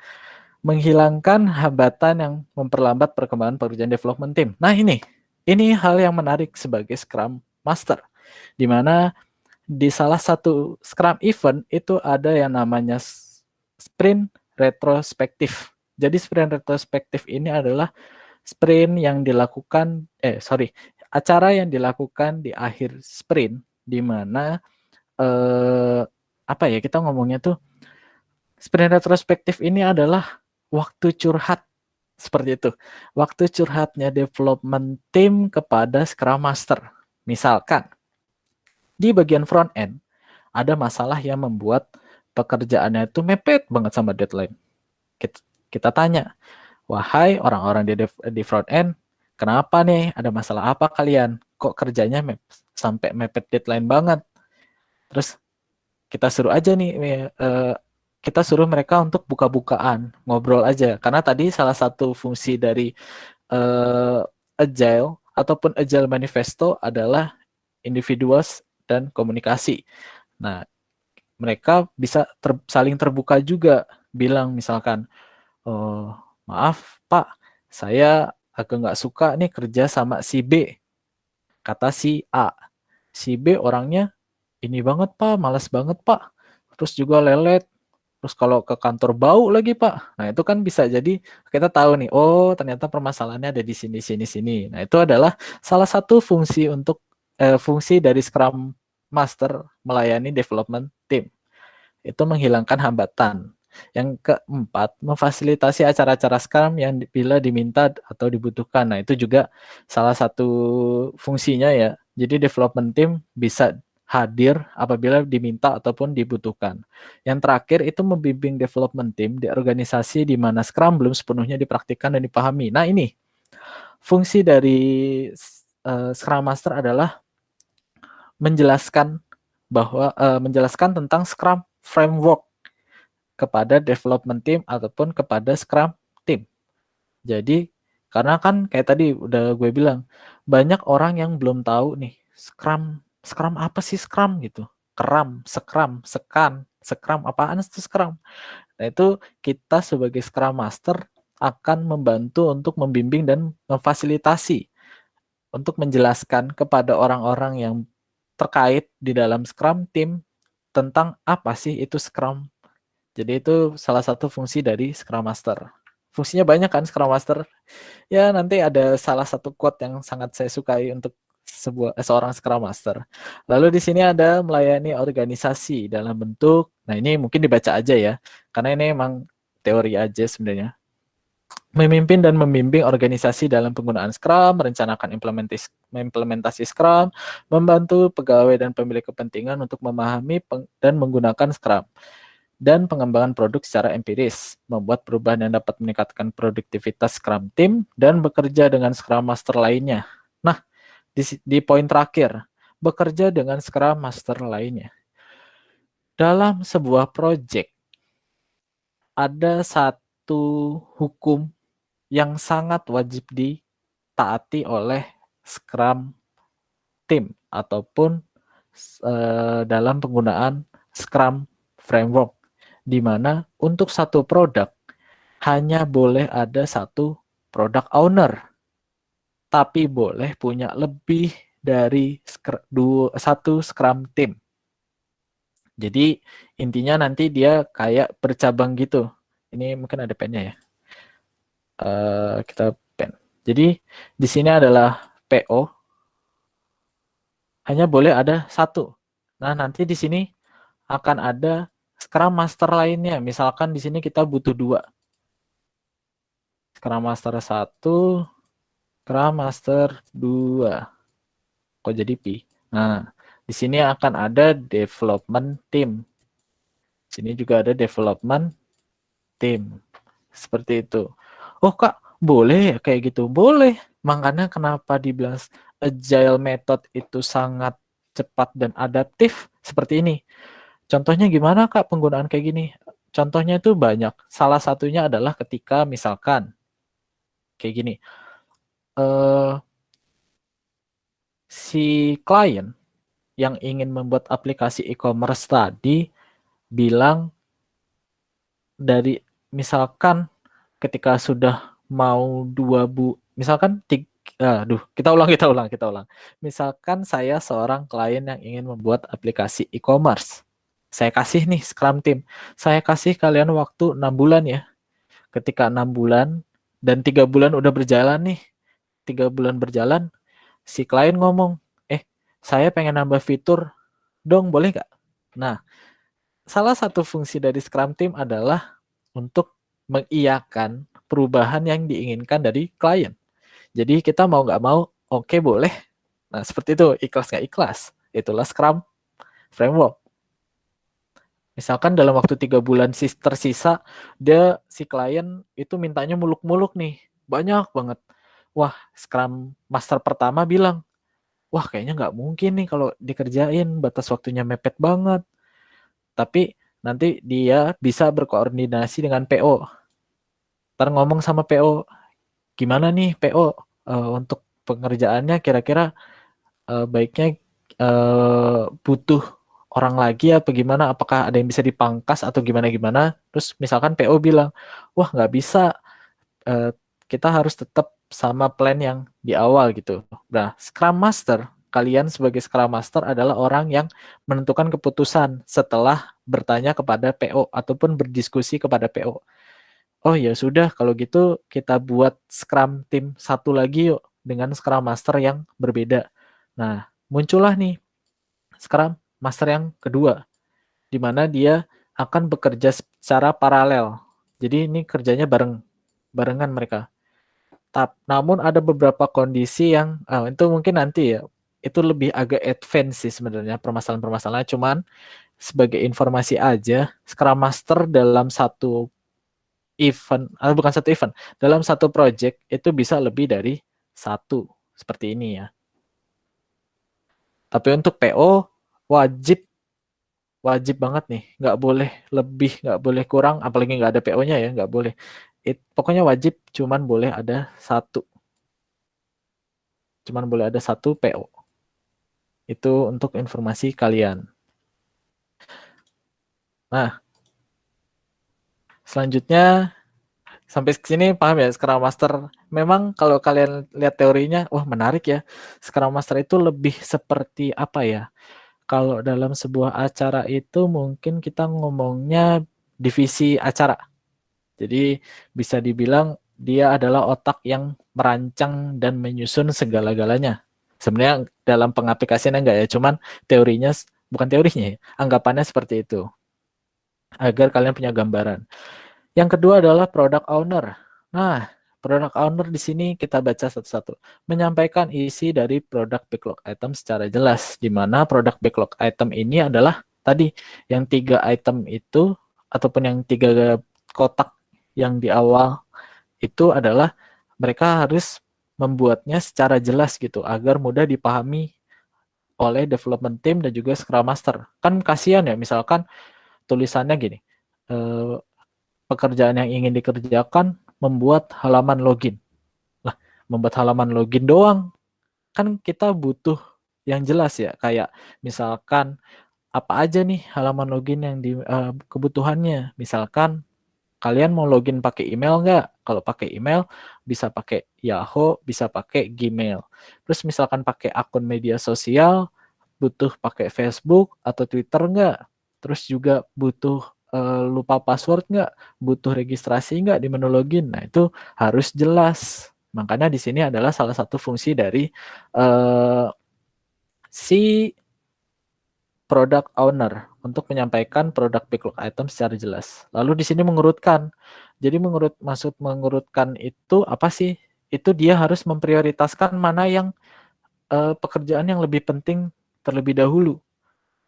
Menghilangkan hambatan yang memperlambat perkembangan pekerjaan development team. Nah, ini hal yang menarik sebagai Scrum Master, di mana di salah satu Scrum event itu ada yang namanya sprint retrospektif. Jadi sprint retrospektif ini adalah sprint yang dilakukan, acara yang dilakukan di akhir sprint, di mana apa ya kita ngomongnya tuh sprint retrospektif ini adalah waktu curhat seperti itu. Waktu curhatnya development team kepada Scrum Master. Misalkan di bagian front end ada masalah yang membuat pekerjaannya itu mepet banget sama deadline. Kita tanya, wahai orang-orang di front end, kenapa nih? Ada masalah apa kalian? Kok kerjanya sampai mepet deadline banget? Terus kita suruh aja nih, kita suruh mereka untuk buka-bukaan, ngobrol aja. Karena tadi salah satu fungsi dari Agile ataupun Agile Manifesto adalah individuals dan komunikasi. Nah, mereka bisa saling terbuka juga, bilang misalkan, oh, maaf Pak, saya agak nggak suka nih kerja sama si B, kata si A. Si B orangnya ini banget Pak, malas banget Pak, terus juga lelet, terus kalau ke kantor bau lagi Pak. Nah itu kan bisa jadi kita tahu nih, oh ternyata permasalahannya ada di sini. Nah itu adalah salah satu fungsi untuk fungsi dari Scrum Master melayani development team. Itu menghilangkan hambatan. Yang keempat, memfasilitasi acara-acara Scrum yang bila diminta atau dibutuhkan. Nah, itu juga salah satu fungsinya ya. Jadi development team bisa hadir apabila diminta ataupun dibutuhkan. Yang terakhir itu membimbing development team di organisasi di mana Scrum belum sepenuhnya dipraktikkan dan dipahami. Nah, ini fungsi dari Scrum Master adalah menjelaskan menjelaskan tentang Scrum framework kepada development team ataupun kepada Scrum team. Jadi karena kan kayak tadi udah gue bilang, banyak orang yang belum tahu nih Scrum apa sih Scrum gitu. Scrum, Scrum apaan itu Scrum. Nah, itu kita sebagai Scrum Master akan membantu untuk membimbing dan memfasilitasi untuk menjelaskan kepada orang-orang yang terkait di dalam Scrum team tentang apa sih itu Scrum. Jadi itu salah satu fungsi dari Scrum Master. Fungsinya banyak kan Scrum Master. Ya nanti ada salah satu quote yang sangat saya sukai untuk seorang Scrum Master. Lalu di sini ada melayani organisasi dalam bentuk, nah ini mungkin dibaca aja ya, karena ini emang teori aja sebenarnya. Memimpin dan membimbing organisasi dalam penggunaan Scrum, merencanakan implementasi Scrum, membantu pegawai dan pemilik kepentingan untuk memahami dan menggunakan Scrum, dan pengembangan produk secara empiris, membuat perubahan yang dapat meningkatkan produktivitas Scrum Team, dan bekerja dengan Scrum Master lainnya. Nah, di poin terakhir, bekerja dengan Scrum Master lainnya. Dalam sebuah project, ada satu hukum yang sangat wajib ditaati oleh Scrum Team ataupun dalam penggunaan Scrum Framework, di mana untuk satu produk hanya boleh ada satu product owner, tapi boleh punya lebih dari satu Scrum Team. Jadi intinya nanti dia kayak bercabang gitu. Ini mungkin ada pennya ya. Kita pen. Jadi di sini adalah PO, hanya boleh ada satu. Nah nanti di sini akan ada Scrum Master lainnya. Misalkan di sini kita butuh 2. Scrum Master 1, Scrum Master 2. Kok jadi P? Nah, di sini akan ada development team. Sini juga ada development team. Seperti itu. Oh Kak, boleh ya kayak gitu? Boleh. Makanya kenapa dibilang agile method itu sangat cepat dan adaptif seperti ini. Contohnya gimana Kak penggunaan kayak gini? Contohnya itu banyak. Salah satunya adalah ketika misalkan kayak gini. Si klien yang ingin membuat aplikasi e-commerce tadi bilang dari misalkan ketika sudah mau misalkan kita ulang. Misalkan saya seorang klien yang ingin membuat aplikasi e-commerce. Saya kasih nih Scrum Team. Saya kasih kalian waktu 6 bulan ya. Ketika 6 bulan dan 3 bulan udah berjalan nih. 3 bulan berjalan, si klien ngomong, saya pengen nambah fitur, dong boleh nggak? Nah, salah satu fungsi dari Scrum Team adalah untuk mengiyakan perubahan yang diinginkan dari klien. Jadi kita mau nggak mau, oke boleh. Nah seperti itu, ikhlas nggak ikhlas. Itulah Scrum Framework. Misalkan dalam waktu 3 bulan tersisa, si klien itu mintanya muluk-muluk nih. Banyak banget. Wah, Scrum Master pertama bilang, wah kayaknya nggak mungkin nih kalau dikerjain, batas waktunya mepet banget. Tapi nanti dia bisa berkoordinasi dengan PO. Ntar ngomong sama PO, gimana nih PO untuk pengerjaannya kira-kira baiknya butuh orang lagi apa gimana, apakah ada yang bisa dipangkas atau gimana-gimana. Terus misalkan PO bilang, wah nggak bisa, kita harus tetap sama plan yang di awal gitu. Nah, Scrum Master, kalian sebagai Scrum Master adalah orang yang menentukan keputusan setelah bertanya kepada PO ataupun berdiskusi kepada PO. Oh ya sudah, kalau gitu kita buat Scrum Team satu lagi yuk dengan Scrum Master yang berbeda. Nah, muncullah nih Scrum Master yang kedua, di mana dia akan bekerja secara paralel. Jadi ini kerjanya barengan mereka. Namun ada beberapa kondisi yang itu mungkin nanti ya, itu lebih agak advance sih sebenarnya permasalahan-permasalahan. Cuman sebagai informasi aja, Scrum Master dalam satu event, bukan satu event, dalam satu project itu bisa lebih dari satu, seperti ini ya. Tapi untuk PO wajib wajib banget nih, nggak boleh lebih, nggak boleh kurang, apalagi nggak ada PO-nya ya, nggak boleh. Pokoknya wajib, cuman boleh ada satu PO. Itu untuk informasi kalian. Nah, selanjutnya sampai sini paham ya Scrum Master. Memang kalau kalian lihat teorinya, wah menarik ya. Scrum Master itu lebih seperti apa ya? Kalau dalam sebuah acara itu mungkin kita ngomongnya divisi acara. Jadi bisa dibilang dia adalah otak yang merancang dan menyusun segala-galanya. Sebenarnya dalam pengaplikasiannya enggak ya, cuman teorinya, bukan teorinya ya, anggapannya seperti itu. Agar kalian punya gambaran. Yang kedua adalah product owner. Nah, product owner di sini kita baca satu-satu. Menyampaikan isi dari product backlog item secara jelas. Di mana product backlog item ini adalah tadi yang 3 item itu, ataupun yang 3 kotak yang di awal itu adalah mereka harus membuatnya secara jelas gitu agar mudah dipahami oleh development team dan juga Scrum Master. Kan kasihan ya misalkan tulisannya gini, pekerjaan yang ingin dikerjakan membuat halaman login. Lah, membuat halaman login doang. Kan kita butuh yang jelas ya, kayak misalkan apa aja nih halaman login yang kebutuhannya. Misalkan kalian mau login pakai email nggak? Kalau pakai email bisa pakai Yahoo, bisa pakai Gmail. Terus misalkan pakai akun media sosial, butuh pakai Facebook atau Twitter nggak? Terus juga butuh lupa password nggak? Butuh registrasi nggak di menu login? Nah itu harus jelas. Makanya di sini adalah salah satu fungsi dari si product owner untuk menyampaikan product backlog item secara jelas. Lalu di sini mengurutkan. Jadi mengurutkan itu apa sih? Itu dia harus memprioritaskan mana yang pekerjaan yang lebih penting terlebih dahulu.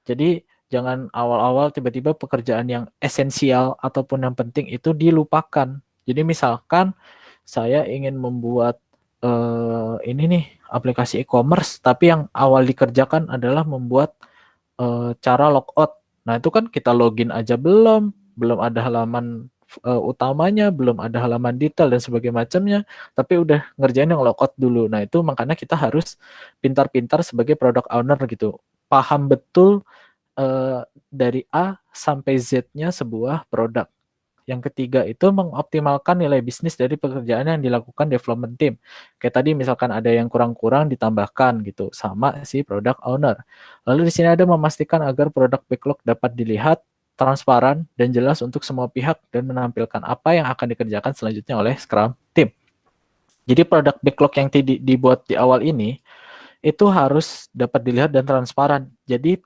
Jadi jangan awal-awal tiba-tiba pekerjaan yang esensial ataupun yang penting itu dilupakan. Jadi misalkan saya ingin membuat ini nih aplikasi e-commerce, tapi yang awal dikerjakan adalah membuat cara logout. Nah itu kan kita login aja belum ada halaman utamanya, belum ada halaman detail dan sebagainya macamnya, tapi udah ngerjain yang logout dulu. Nah itu makanya kita harus pintar-pintar sebagai product owner gitu, paham betul dari A sampai Z-nya sebuah produk. Yang ketiga itu mengoptimalkan nilai bisnis dari pekerjaan yang dilakukan development team. Kayak tadi misalkan ada yang kurang-kurang ditambahkan gitu sama si product owner. Lalu di sini ada memastikan agar produk backlog dapat dilihat transparan dan jelas untuk semua pihak dan menampilkan apa yang akan dikerjakan selanjutnya oleh Scrum team. Jadi produk backlog yang dibuat di awal ini itu harus dapat dilihat dan transparan. Jadi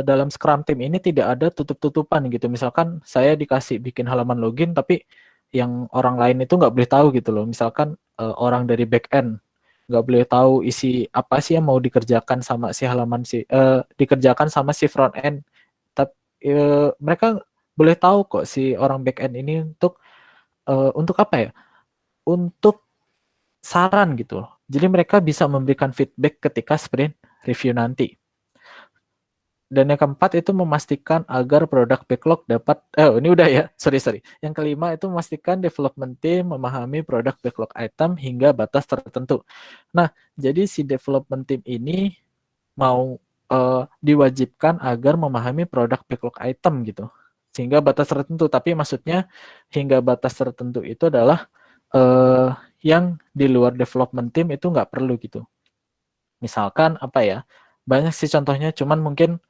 dalam Scrum Team ini tidak ada tutup-tutupan gitu. Misalkan saya dikasih bikin halaman login, tapi yang orang lain itu nggak boleh tahu gitu loh. Misalkan orang dari back end nggak boleh tahu isi apa sih yang mau dikerjakan sama si dikerjakan sama si front end. Tapi mereka boleh tahu kok si orang back end ini untuk apa ya? Untuk saran gitu loh. Jadi mereka bisa memberikan feedback ketika sprint review nanti. Dan yang keempat itu memastikan agar produk backlog dapat, ini udah ya, sorry. Yang kelima itu memastikan development team memahami produk backlog item hingga batas tertentu. Nah, jadi si development team ini mau diwajibkan agar memahami produk backlog item gitu. Sehingga batas tertentu, tapi maksudnya hingga batas tertentu itu adalah yang di luar development team itu nggak perlu gitu. Misalkan apa ya, banyak sih contohnya, cuman mungkin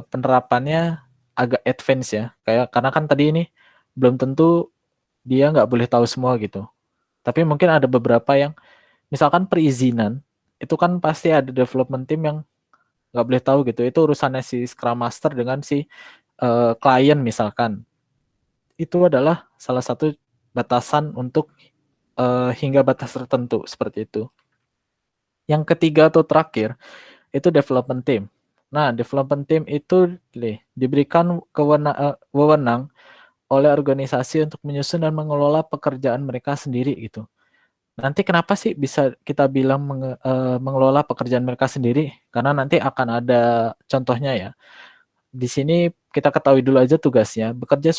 penerapannya agak advance ya. Karena kan tadi ini belum tentu dia nggak boleh tahu semua gitu. Tapi mungkin ada beberapa yang misalkan perizinan itu kan pasti ada development team yang nggak boleh tahu gitu. Itu urusannya si Scrum Master dengan si klien misalkan. Itu adalah salah satu batasan untuk hingga batas tertentu seperti itu. Yang ketiga atau terakhir itu development team. Nah, development team itu diberikan wewenang oleh organisasi untuk menyusun dan mengelola pekerjaan mereka sendiri gitu. Nanti kenapa sih bisa kita bilang mengelola pekerjaan mereka sendiri? Karena nanti akan ada contohnya ya. Di sini kita ketahui dulu aja tugasnya, bekerja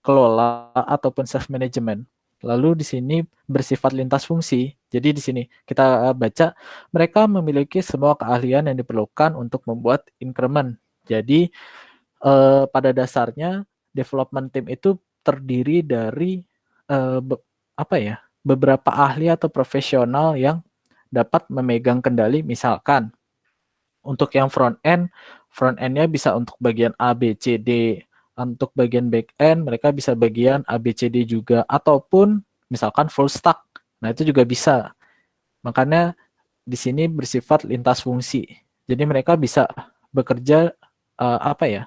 kelola ataupun self management. Lalu di sini bersifat lintas fungsi. Jadi di sini kita baca mereka memiliki semua keahlian yang diperlukan untuk membuat increment. Jadi pada dasarnya development team itu terdiri dari apa ya? Beberapa ahli atau profesional yang dapat memegang kendali, misalkan untuk yang front endnya bisa untuk bagian A, B, C, D. Untuk bagian back end, mereka bisa bagian A, B, C, D juga. Ataupun misalkan full stack. Nah, itu juga bisa. Makanya di sini bersifat lintas fungsi. Jadi mereka bisa bekerja apa ya?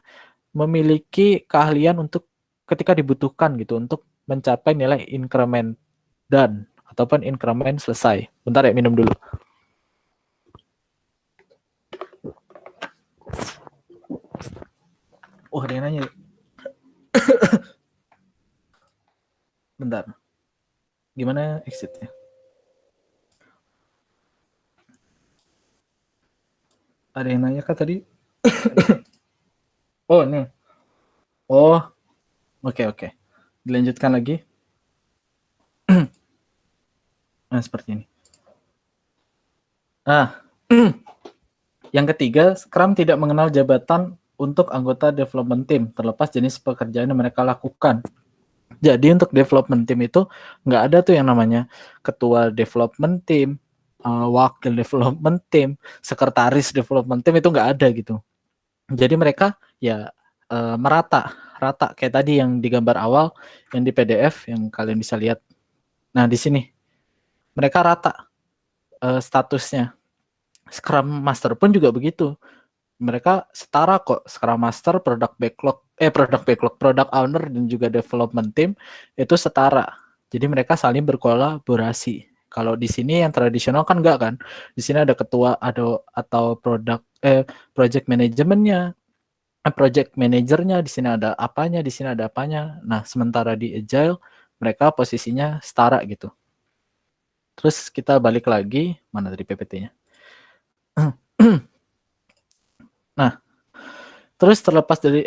Memiliki keahlian untuk ketika dibutuhkan gitu untuk mencapai nilai increment done ataupun increment selesai. Bentar ya, minum dulu. Oh, ada yang nanya. Bentar. Gimana exitnya? Ada yang nanya kah tadi? Oh, nih. Oh, oke. Dilanjutkan lagi. Nah, seperti ini. Nah, yang ketiga, Scrum tidak mengenal jabatan untuk anggota development team, terlepas jenis pekerjaan yang mereka lakukan. Jadi untuk development team itu nggak ada tuh yang namanya ketua development team, wakil development team, sekretaris development team, itu nggak ada gitu. Jadi mereka ya rata kayak tadi yang di gambar awal yang di PDF yang kalian bisa lihat. Nah, di sini mereka rata statusnya. Scrum Master pun juga begitu. Mereka setara kok, Scrum Master, Product Owner dan juga Development Team itu setara. Jadi mereka saling berkolaborasi. Kalau di sini yang tradisional kan enggak kan. Di sini ada ketua atau project manajemennya, project manajernya, di sini ada apanya, di sini ada apanya. Nah, sementara di Agile mereka posisinya setara gitu. Terus kita balik lagi, mana tadi PPT-nya? Nah, terus terlepas dari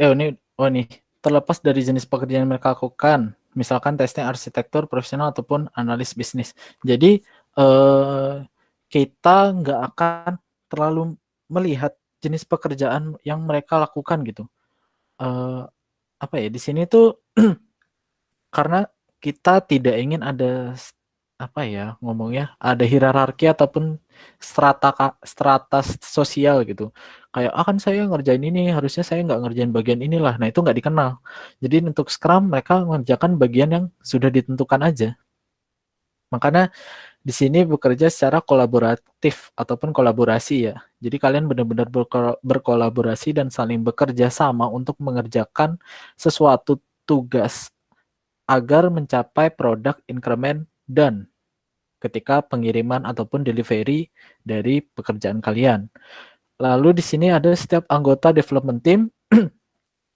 terlepas dari jenis pekerjaan yang mereka lakukan, misalkan testing arsitektur profesional ataupun analis bisnis. Jadi kita nggak akan terlalu melihat jenis pekerjaan yang mereka lakukan gitu. Apa ya, di sini tuh karena kita tidak ingin ada apa ya ngomongnya, ada hierarki ataupun strata sosial gitu. Kayak kan saya ngerjain ini, harusnya saya nggak ngerjain bagian inilah. Nah, itu nggak dikenal. Jadi untuk Scrum mereka mengerjakan bagian yang sudah ditentukan aja. Makanya di sini bekerja secara kolaboratif ataupun kolaborasi ya. Jadi kalian benar-benar berkolaborasi dan saling bekerja sama untuk mengerjakan sesuatu tugas agar mencapai produk increment done ketika pengiriman ataupun delivery dari pekerjaan kalian. Lalu di sini ada setiap anggota development team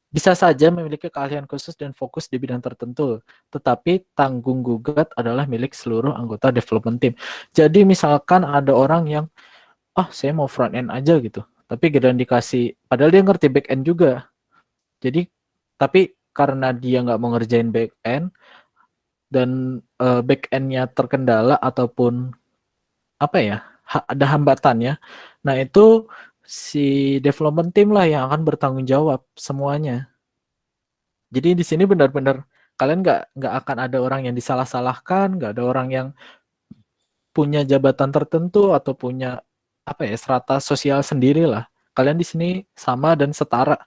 bisa saja memiliki keahlian khusus dan fokus di bidang tertentu, tetapi tanggung gugat adalah milik seluruh anggota development team. Jadi misalkan ada orang yang, saya mau front end aja gitu, tapi giliran dikasih, padahal dia ngerti back end juga. Jadi, tapi karena dia nggak mau ngerjain back end, dan back end-nya terkendala ataupun apa ya, ada hambatannya. Nah, itu si development team lah yang akan bertanggung jawab semuanya. Jadi di sini benar-benar kalian nggak akan ada orang yang disalah-salahkan, nggak ada orang yang punya jabatan tertentu atau punya apa ya strata sosial sendiri lah. Kalian di sini sama dan setara.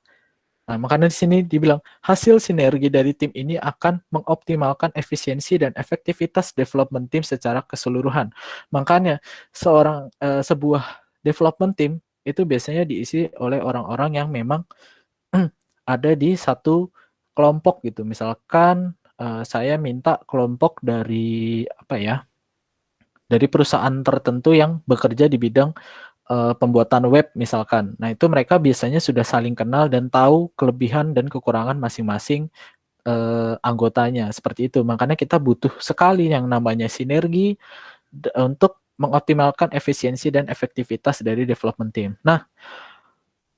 Nah, makanya di sini dibilang hasil sinergi dari tim ini akan mengoptimalkan efisiensi dan efektivitas development tim secara keseluruhan. Makanya sebuah development team itu biasanya diisi oleh orang-orang yang memang ada di satu kelompok gitu. Misalkan saya minta kelompok dari apa ya? Dari perusahaan tertentu yang bekerja di bidang pembuatan web misalkan. Nah, itu mereka biasanya sudah saling kenal dan tahu kelebihan dan kekurangan masing-masing anggotanya. Seperti itu. Makanya kita butuh sekali yang namanya sinergi untuk mengoptimalkan efisiensi dan efektivitas dari development team. Nah,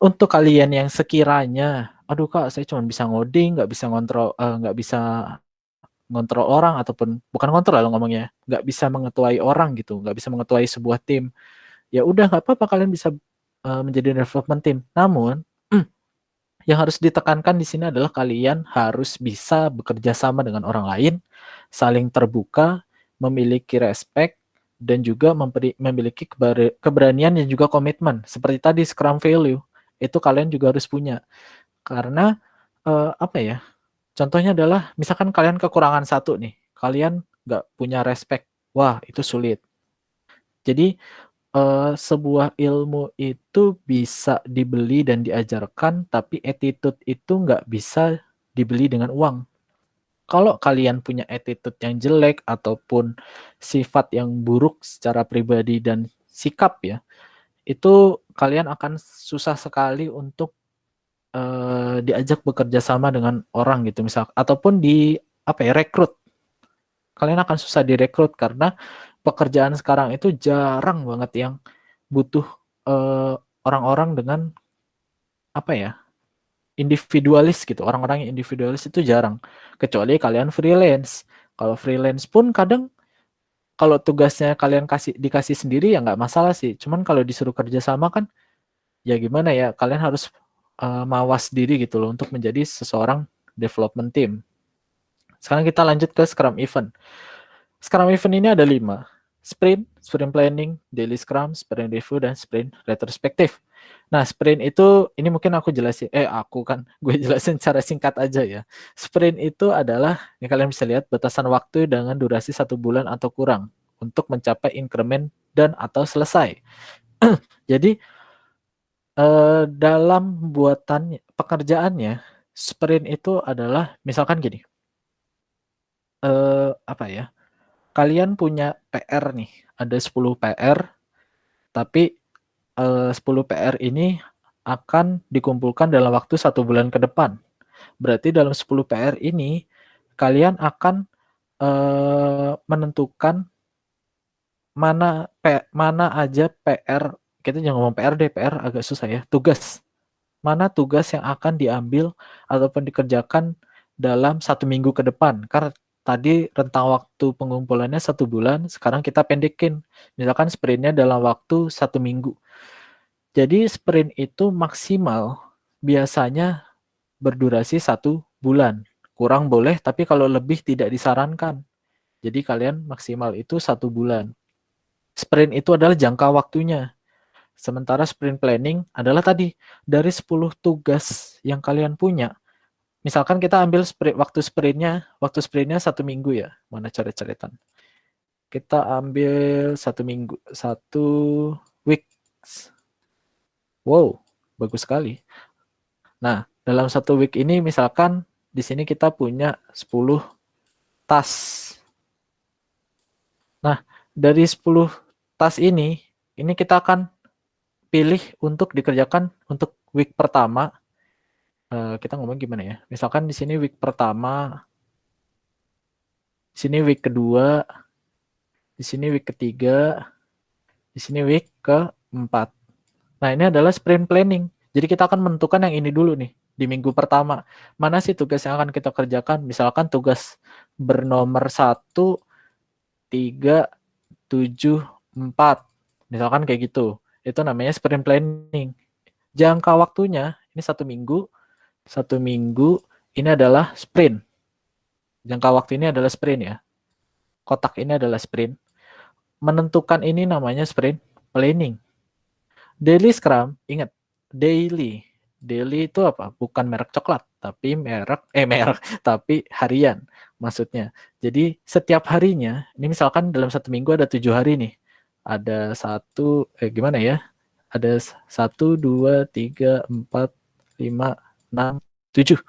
untuk kalian yang sekiranya, aduh Kak, saya cuma bisa ngoding, nggak bisa nggak bisa ngontrol orang ataupun bukan kontrol lah ngomongnya, nggak bisa mengetuai orang gitu, nggak bisa mengetuai sebuah tim. Ya udah nggak apa-apa kalian bisa menjadi development team. Namun yang harus ditekankan di sini adalah kalian harus bisa bekerja sama dengan orang lain, saling terbuka, memiliki respect, dan juga memiliki keberanian dan juga komitmen. Seperti tadi Scrum Value, itu kalian juga harus punya. Karena apa ya? Contohnya adalah misalkan kalian kekurangan satu nih, kalian nggak punya respect, wah itu sulit. Jadi sebuah ilmu itu bisa dibeli dan diajarkan, tapi attitude itu nggak bisa dibeli dengan uang. Kalau kalian punya attitude yang jelek ataupun sifat yang buruk secara pribadi dan sikap ya, itu kalian akan susah sekali untuk diajak bekerja sama dengan orang gitu misal ataupun di apa ya rekrut. Kalian akan susah direkrut karena pekerjaan sekarang itu jarang banget yang butuh orang-orang dengan apa ya individualis gitu. Orang-orang yang individualis itu jarang. Kecuali kalian freelance. Kalau freelance pun kadang kalau tugasnya kalian dikasih sendiri ya nggak masalah sih. Cuman kalau disuruh kerja sama kan ya gimana ya kalian harus mawas diri gitu loh untuk menjadi seseorang development team. Sekarang kita lanjut ke Scrum Event. Scrum Event ini ada 5. Sprint, Sprint Planning, Daily Scrum, Sprint Review, dan Sprint Retrospektif. Nah, sprint itu, ini mungkin aku jelasin, gue jelasin secara singkat aja ya. Sprint itu adalah, yang kalian bisa lihat, batasan waktu dengan durasi 1 bulan atau kurang untuk mencapai increment dan atau selesai. Jadi, dalam buatan pekerjaannya, sprint itu adalah, misalkan gini, apa ya, kalian punya PR nih, ada 10 PR, tapi 10 PR ini akan dikumpulkan dalam waktu 1 bulan ke depan. Berarti dalam 10 PR ini, kalian akan menentukan mana aja PR, kita jangan ngomong PR deh, PR agak susah ya, tugas. Mana tugas yang akan diambil ataupun dikerjakan dalam 1 minggu ke depan. Karena tadi rentang waktu pengumpulannya 1 bulan, sekarang kita pendekin. Misalkan sprintnya dalam waktu 1 minggu. Jadi sprint itu maksimal biasanya berdurasi 1 bulan. Kurang boleh, tapi kalau lebih tidak disarankan. Jadi kalian maksimal itu 1 bulan. Sprint itu adalah jangka waktunya. Sementara sprint planning adalah tadi, dari 10 tugas yang kalian punya, misalkan kita ambil waktu sprintnya 1 minggu ya, mana coret-coretan. Kita ambil 1 minggu, 1 weeks. Wow, bagus sekali. Nah, dalam 1 week ini misalkan di sini kita punya 10 task. Nah, dari 10 task ini kita akan pilih untuk dikerjakan untuk week pertama. Kita ngomong gimana ya? Misalkan di sini week pertama, di sini week kedua, di sini week ketiga, di sini week keempat. Nah, ini adalah sprint planning. Jadi kita akan menentukan yang ini dulu nih di minggu pertama. Mana sih tugas yang akan kita kerjakan? Misalkan tugas bernomor 1, 3, 7, 4. Misalkan kayak gitu. Itu namanya sprint planning. Jangka waktunya ini 1 minggu. 1 minggu ini adalah sprint. Jangka waktu ini adalah sprint ya. Kotak ini adalah sprint. Menentukan ini namanya sprint planning. Daily Scrum, ingat, daily. Daily itu apa? Bukan merek coklat, tapi merek tapi harian maksudnya. Jadi setiap harinya, ini misalkan dalam satu minggu ada 7 hari nih. Ada gimana ya? Ada 1, 2, 3, 4, 5, 6, 7.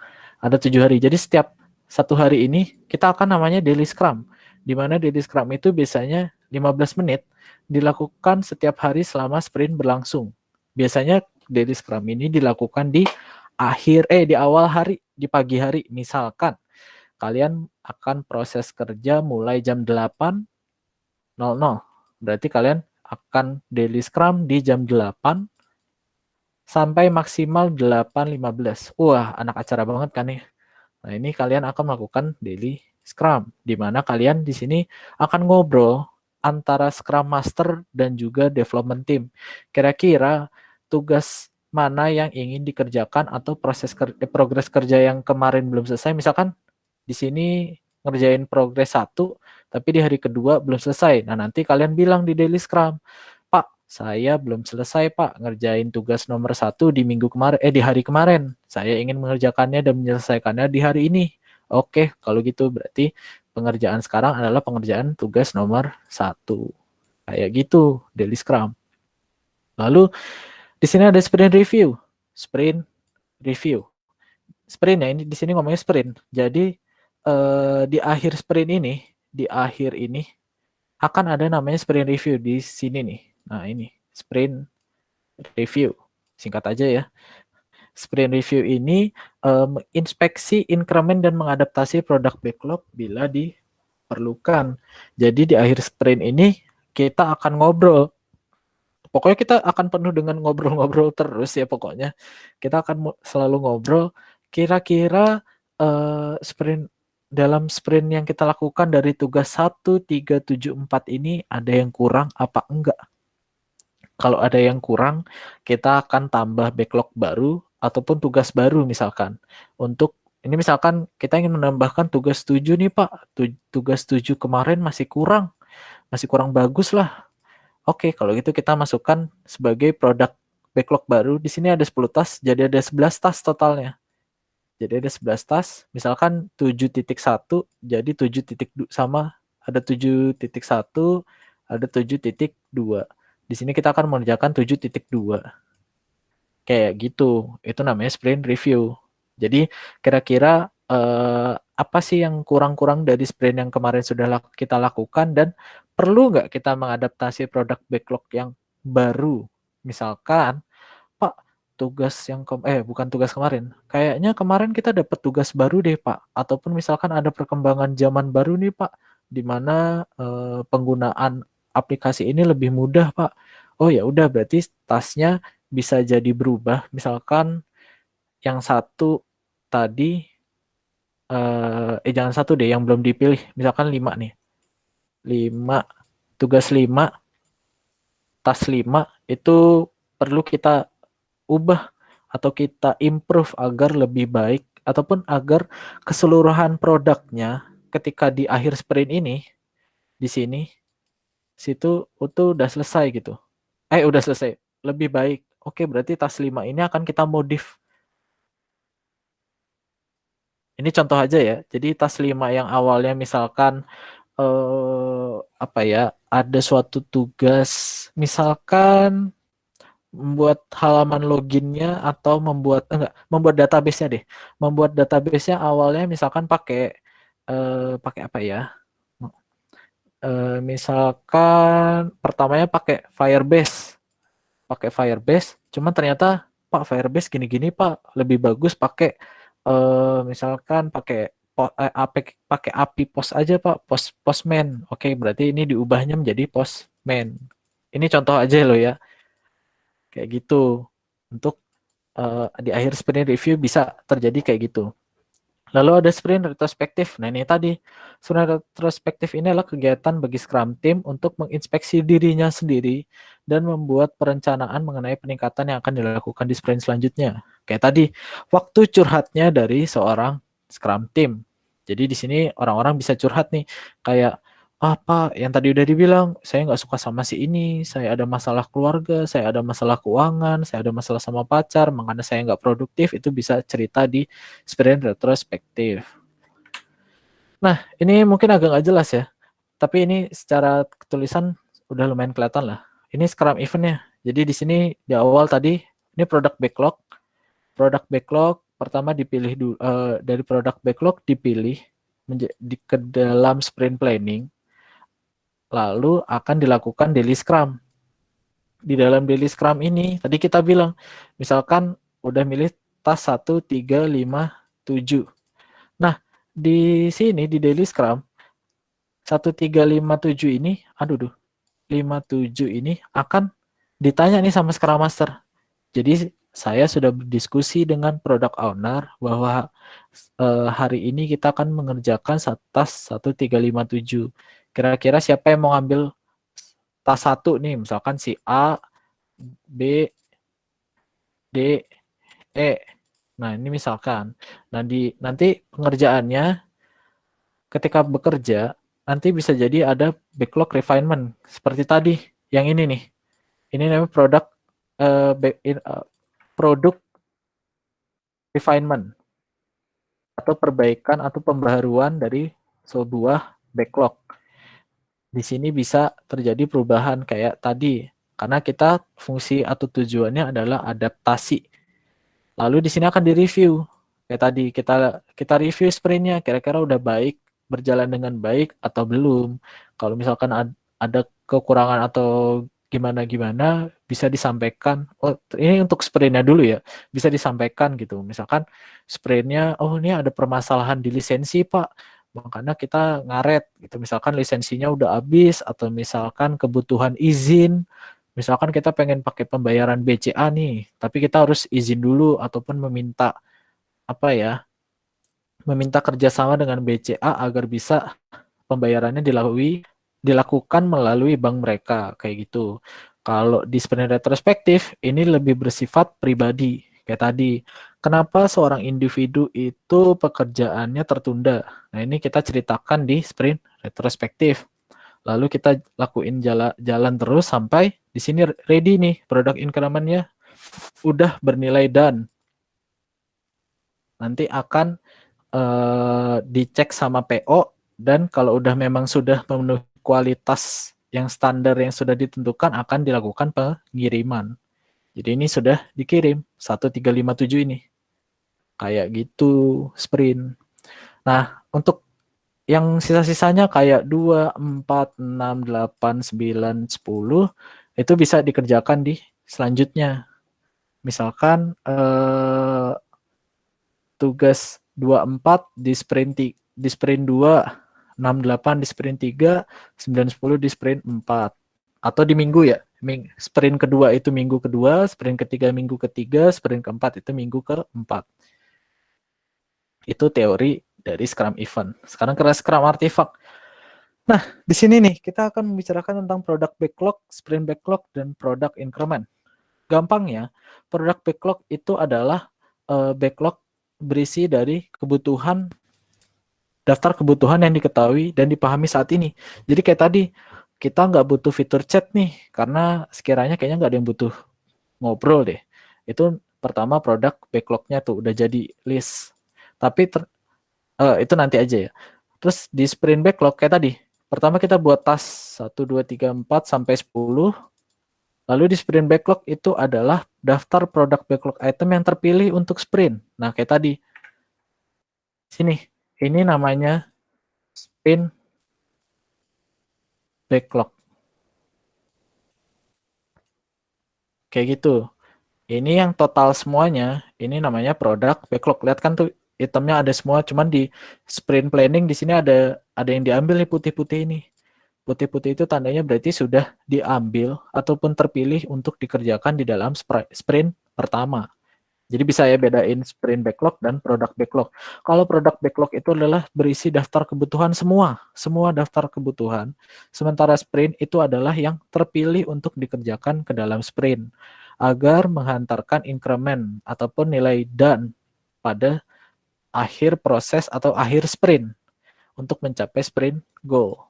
Ada 7 hari. Jadi setiap satu hari ini kita akan namanya daily scrum. Di mana daily scrum itu biasanya 15 menit dilakukan setiap hari selama sprint berlangsung. Biasanya daily scrum ini dilakukan di awal hari, di pagi hari. Misalkan kalian akan proses kerja mulai jam 8.00. Berarti kalian akan daily scrum di jam 8 sampai maksimal 8.15. Wah, anak acara banget kan nih. Nah, ini kalian akan melakukan daily scrum, di mana kalian di sini akan ngobrol antara Scrum Master dan juga development team. Kira-kira tugas mana yang ingin dikerjakan atau progres kerja yang kemarin belum selesai. Misalkan di sini ngerjain progres 1, tapi di hari kedua belum selesai. Nah, nanti kalian bilang di daily scrum, Pak, saya belum selesai, Pak, ngerjain tugas nomor 1 di hari kemarin. Saya ingin mengerjakannya dan menyelesaikannya di hari ini. Oke, kalau gitu berarti pengerjaan sekarang adalah pengerjaan tugas nomor 1. Kayak gitu, daily scrum. Lalu di sini ada sprint review. Sprint review. Sprint ya, ini di sini ngomongnya sprint. Jadi di akhir ini akan ada namanya sprint review di sini nih. Nah, ini sprint review. Singkat aja ya. Sprint review ini inspeksi, increment, dan mengadaptasi produk backlog bila diperlukan. Jadi di akhir sprint ini kita akan ngobrol. Pokoknya kita akan penuh dengan ngobrol-ngobrol terus ya pokoknya. Kita akan selalu ngobrol. Kira-kira dalam sprint yang kita lakukan dari tugas 1, 3, 7, 4 ini ada yang kurang apa enggak? Kalau ada yang kurang, kita akan tambah backlog baru ataupun tugas baru misalkan. Untuk ini misalkan kita ingin menambahkan tugas 7 nih Pak. Tugas 7 kemarin masih kurang bagus lah. Oke, kalau gitu kita masukkan sebagai produk backlog baru. Di sini ada 10 task, jadi ada 11 task totalnya. Jadi ada 11 task, misalkan 7.1, jadi 7.2 sama ada 7.1, ada 7.2. Di sini kita akan mengerjakan 7.2. Kayak gitu. Itu namanya sprint review. Jadi kira-kira apa sih yang kurang-kurang dari sprint yang kemarin sudah kita lakukan dan perlu nggak kita mengadaptasi produk backlog yang baru? Misalkan, Pak, bukan tugas kemarin. Kayaknya kemarin kita dapat tugas baru deh, Pak. Ataupun misalkan ada perkembangan zaman baru nih, Pak, di mana penggunaan aplikasi ini lebih mudah, Pak. Oh ya udah, berarti tasnya bisa jadi berubah. Misalkan yang satu tadi, jangan satu deh, yang belum dipilih. Misalkan 5 nih. 5, tugas 5, tas 5 itu perlu kita ubah atau kita improve agar lebih baik ataupun agar keseluruhan produknya ketika di akhir sprint ini di sini situ itu udah selesai gitu. Udah selesai, lebih baik. Oke, berarti tas 5 ini akan kita modif. Ini contoh aja ya. Jadi tas 5 yang awalnya misalkan apa ya, ada suatu tugas misalkan membuat halaman loginnya atau membuat database-nya deh. Membuat database-nya awalnya misalkan pakai apa ya? Misalkan pertamanya pakai Firebase. Cuman ternyata Pak Firebase gini-gini Pak, lebih bagus pakai misalkan pakai API Post aja Pak, Postman. Oke, berarti ini diubahnya menjadi Postman. Ini contoh aja loh ya. Kayak gitu. Untuk di akhir sprint review bisa terjadi kayak gitu. Lalu ada sprint retrospektif. Nah, ini tadi. Sprint retrospektif ini adalah kegiatan bagi Scrum Team untuk menginspeksi dirinya sendiri dan membuat perencanaan mengenai peningkatan yang akan dilakukan di sprint selanjutnya. Kayak tadi, waktu curhatnya dari seorang Scrum Team. Jadi di sini orang-orang bisa curhat nih, kayak, apa yang tadi udah dibilang, saya nggak suka sama si ini, saya ada masalah keluarga, saya ada masalah keuangan, saya ada masalah sama pacar, makanya saya nggak produktif, itu bisa cerita di sprint retrospektif. Nah, ini mungkin agak nggak jelas ya, tapi ini secara tulisan udah lumayan kelihatan lah. Ini Scrum eventnya. Jadi di sini di awal tadi, ini product backlog. Product backlog pertama dipilih dari product backlog dipilih ke dalam sprint planning, lalu akan dilakukan daily scrum. Di dalam daily scrum ini, tadi kita bilang, misalkan udah milih task 1, 3, 5, 7. Nah, di sini di daily scrum, 1, 3, 5, 7 ini, 5, 7 ini akan ditanya nih sama Scrum Master. Jadi saya sudah berdiskusi dengan product owner bahwa hari ini kita akan mengerjakan task 1, 3, 5, 7. Kira-kira siapa yang mau ngambil task 1 nih, misalkan si A, B, D, E. Nah, ini misalkan. Nanti pengerjaannya ketika bekerja, nanti bisa jadi ada backlog refinement. Seperti tadi, yang ini nih. Ini namanya product refinement atau perbaikan atau pembaharuan dari sebuah backlog. Di sini bisa terjadi perubahan kayak tadi, karena kita fungsi atau tujuannya adalah adaptasi. Lalu di sini akan direview. Kayak tadi kita review sprintnya, kira-kira udah baik, berjalan dengan baik atau belum. Kalau misalkan ada kekurangan atau gimana-gimana, bisa disampaikan. Oh, ini untuk sprintnya dulu ya, bisa disampaikan gitu. Misalkan sprintnya, oh ini ada permasalahan di lisensi Pak, makanya kita ngaret gitu. Misalkan lisensinya udah habis atau misalkan kebutuhan izin. Misalkan kita pengen pakai pembayaran BCA nih, tapi kita harus izin dulu ataupun meminta apa ya, meminta kerjasama dengan BCA agar bisa pembayarannya dilakukan melalui bank mereka kayak gitu. Kalau di sprint retrospektif ini lebih bersifat pribadi kayak tadi. Kenapa seorang individu itu pekerjaannya tertunda? Nah ini kita ceritakan di sprint retrospektif. Lalu kita lakuin jalan terus sampai di sini ready nih, produk increment-nya udah bernilai dan nanti akan dicek sama PO, dan kalau udah memang sudah memenuhi kualitas yang standar yang sudah ditentukan akan dilakukan pengiriman. Jadi ini sudah dikirim 1357 ini. Kayak gitu sprint. Nah, untuk yang sisa-sisanya kayak 2, 4, 6, 8, 9, 10 itu bisa dikerjakan di selanjutnya. Misalkan tugas 24 di sprint 2, 6, 8 di sprint 3, 9, 10 di sprint 4. Atau di minggu ya. Sprint kedua itu minggu kedua, sprint ketiga minggu ketiga, sprint keempat itu minggu keempat. Itu teori dari Scrum Event. Sekarang ke Scrum Artifact. Nah, di sini nih kita akan membicarakan tentang product backlog, sprint backlog, dan product increment. Gampangnya, product backlog itu adalah backlog berisi dari daftar kebutuhan yang diketahui dan dipahami saat ini. Jadi kayak tadi, kita nggak butuh fitur chat nih, karena sekiranya kayaknya nggak ada yang butuh ngobrol deh. Itu pertama produk backlog-nya tuh udah jadi list. Tapi itu nanti aja ya. Terus di sprint backlog kayak tadi, pertama kita buat task 1, 2, 3, 4, sampai 10. Lalu di sprint backlog itu adalah daftar produk backlog item yang terpilih untuk sprint. Nah kayak tadi, sini, ini namanya sprint backlog. Kayak gitu. Ini yang total semuanya, ini namanya produk backlog. Lihat kan tuh itemnya ada semua, cuman di sprint planning di sini ada yang diambil nih putih-putih ini. Putih-putih itu tandanya berarti sudah diambil ataupun terpilih untuk dikerjakan di dalam sprint pertama. Jadi bisa ya bedain sprint backlog dan product backlog. Kalau product backlog itu adalah berisi daftar kebutuhan semua daftar kebutuhan. Sementara sprint itu adalah yang terpilih untuk dikerjakan ke dalam sprint agar menghantarkan increment ataupun nilai done pada akhir proses atau akhir sprint untuk mencapai sprint goal.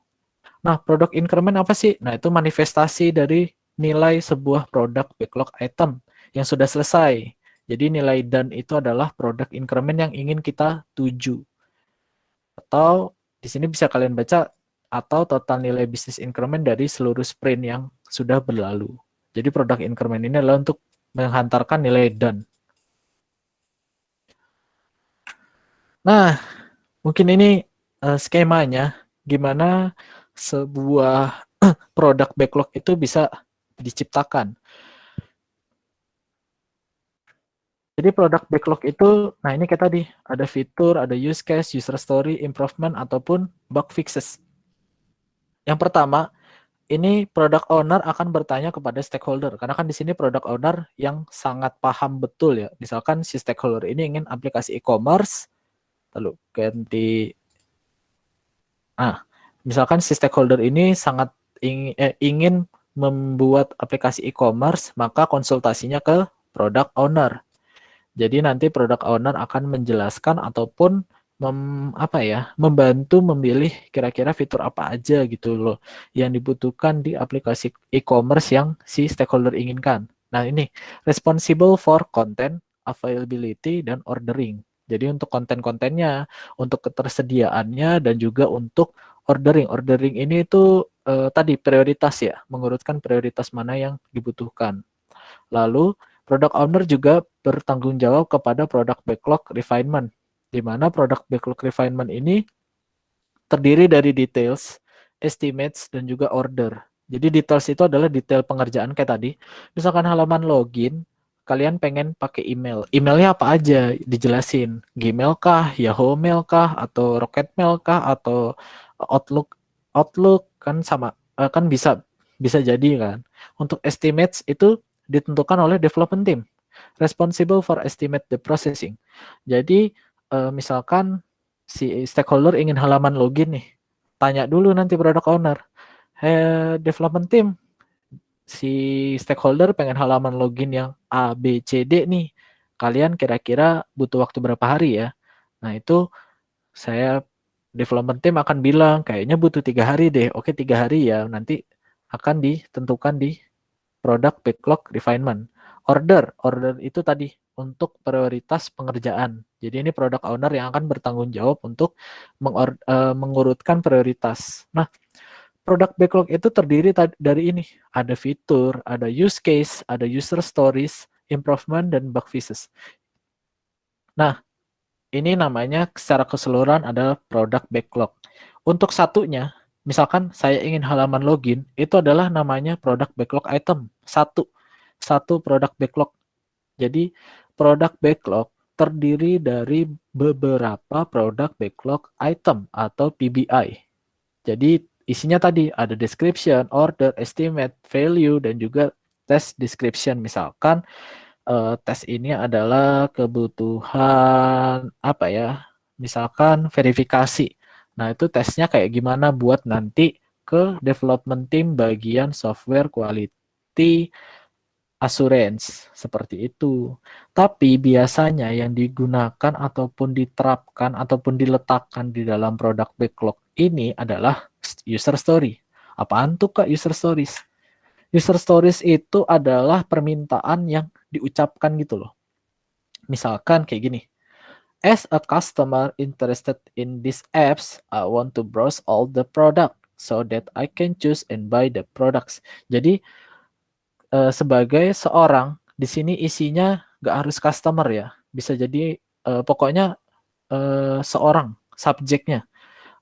Nah, produk increment apa sih? Nah, itu manifestasi dari nilai sebuah produk backlog item yang sudah selesai. Jadi nilai done itu adalah produk increment yang ingin kita tuju. Atau di sini bisa kalian baca atau total nilai bisnis increment dari seluruh sprint yang sudah berlalu. Jadi produk increment ini adalah untuk menghantarkan nilai done. Nah, mungkin ini skemanya gimana sebuah produk backlog itu bisa diciptakan. Jadi produk backlog itu, nah ini kayak tadi, ada fitur, ada use case, user story, improvement, ataupun bug fixes. Yang pertama, ini product owner akan bertanya kepada stakeholder, karena kan di sini product owner yang sangat paham betul ya. Misalkan si stakeholder ini ingin aplikasi e-commerce, lalu ganti, misalkan si stakeholder ini sangat ingin membuat aplikasi e-commerce, maka konsultasinya ke product owner. Jadi nanti product owner akan menjelaskan ataupun membantu memilih kira-kira fitur apa aja gitu loh yang dibutuhkan di aplikasi e-commerce yang si stakeholder inginkan. Nah, ini responsible for content, availability, dan ordering. Jadi untuk konten-kontennya, untuk ketersediaannya, dan juga untuk ordering. Ordering ini itu tadi prioritas ya, mengurutkan prioritas mana yang dibutuhkan. Lalu product owner juga bertanggung jawab kepada product backlog refinement, di mana product backlog refinement ini terdiri dari details, estimates, dan juga order. Jadi details itu adalah detail pengerjaan kayak tadi. Misalkan halaman login, kalian pengen pakai email. Emailnya apa aja? Dijelasin. Gmail kah, Yahoo Mail kah, atau Rocket Mail kah, atau Outlook. Outlook kan sama, kan bisa jadi kan. Untuk estimates itu ditentukan oleh development team. Responsible for estimate the processing. Jadi misalkan si stakeholder ingin halaman login nih, tanya dulu nanti product owner, development team, si stakeholder pengen halaman login yang A, B, C, D nih, kalian kira-kira butuh waktu berapa hari ya? Nah itu saya development team akan bilang kayaknya butuh 3 hari deh. Oke 3 hari ya, nanti akan ditentukan di product backlog refinement. Order itu tadi untuk prioritas pengerjaan. Jadi ini product owner yang akan bertanggung jawab untuk mengurutkan prioritas. Nah, product backlog itu terdiri dari ini. Ada fitur, ada use case, ada user stories, improvement, dan bug fixes. Nah, ini namanya secara keseluruhan adalah product backlog. Untuk satunya, misalkan saya ingin halaman login, itu adalah namanya product backlog item. Satu product backlog. Jadi product backlog terdiri dari beberapa product backlog item atau PBI. Jadi isinya tadi ada description, order, estimate, value, dan juga test description. Misalkan tes ini adalah kebutuhan apa ya? Misalkan verifikasi. Nah, itu tesnya kayak gimana buat nanti ke development team bagian software quality assurance seperti itu. Tapi biasanya yang digunakan ataupun diterapkan ataupun diletakkan di dalam product backlog ini adalah user story. Apaan tuh Kak user stories? User stories itu adalah permintaan yang diucapkan gitu loh. Misalkan kayak gini. As a customer interested in these apps, I want to browse all the product so that I can choose and buy the products. Jadi sebagai seorang di sini isinya nggak harus customer ya, bisa jadi pokoknya seorang subjeknya.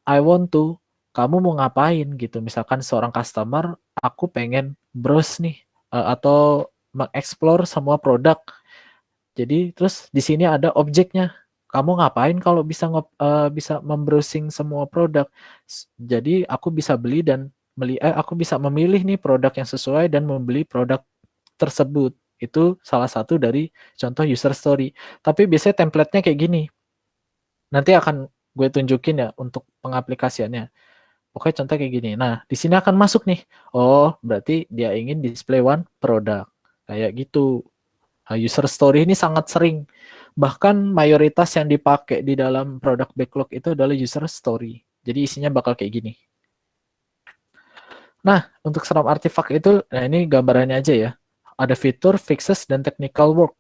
I want to, kamu mau ngapain gitu? Misalkan seorang customer, aku pengen browse nih atau mengeksplor semua produk. Jadi terus di sini ada objeknya. Kamu ngapain kalau bisa membrowsing semua produk? Jadi aku bisa beli dan aku bisa memilih nih produk yang sesuai dan membeli produk tersebut. Itu salah satu dari contoh user story. Tapi biasanya template-nya kayak gini. Nanti akan gue tunjukin ya untuk pengaplikasiannya. Oke, contoh kayak gini. Nah, di sini akan masuk nih. Oh, berarti dia ingin display one product. Kayak gitu. Nah, user story ini sangat sering. Bahkan mayoritas yang dipakai di dalam product backlog itu adalah user story. Jadi isinya bakal kayak gini. Nah, untuk Scrum Artifact itu, nah ini gambarannya aja ya. Ada fitur, fixes, dan technical work.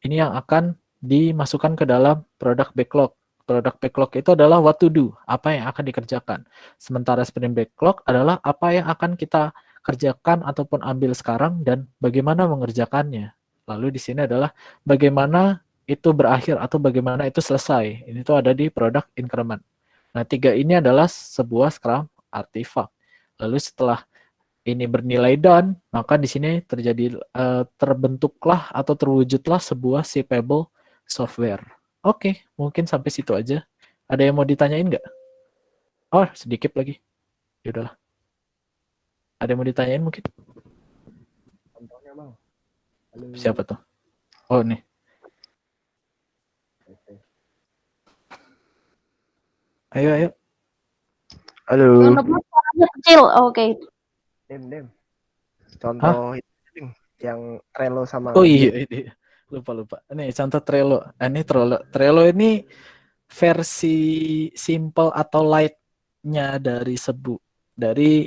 Ini yang akan dimasukkan ke dalam product backlog. Product backlog itu adalah what to do, apa yang akan dikerjakan. Sementara sprint backlog adalah apa yang akan kita kerjakan ataupun ambil sekarang dan bagaimana mengerjakannya. Lalu di sini adalah bagaimana itu berakhir atau bagaimana itu selesai. Ini tuh ada di product increment. Nah, tiga ini adalah sebuah Scrum artifact. Lalu setelah ini bernilai done, maka di sini terbentuklah atau terwujudlah sebuah shippable software. Oke, mungkin sampai situ aja. Ada yang mau ditanyain nggak? Oh, sedikit lagi. Ya udahlah. Ada yang mau ditanyain mungkin? Contohnya bang. Halo. Siapa tuh? Oh, nih. Ayo, ayo. Halo. Suaranya kecil. Oke. Dem. Contoh yang Trello sama Oh iya, lupa. Ini contoh Trello. Ini Trello ini versi simple atau light-nya dari dari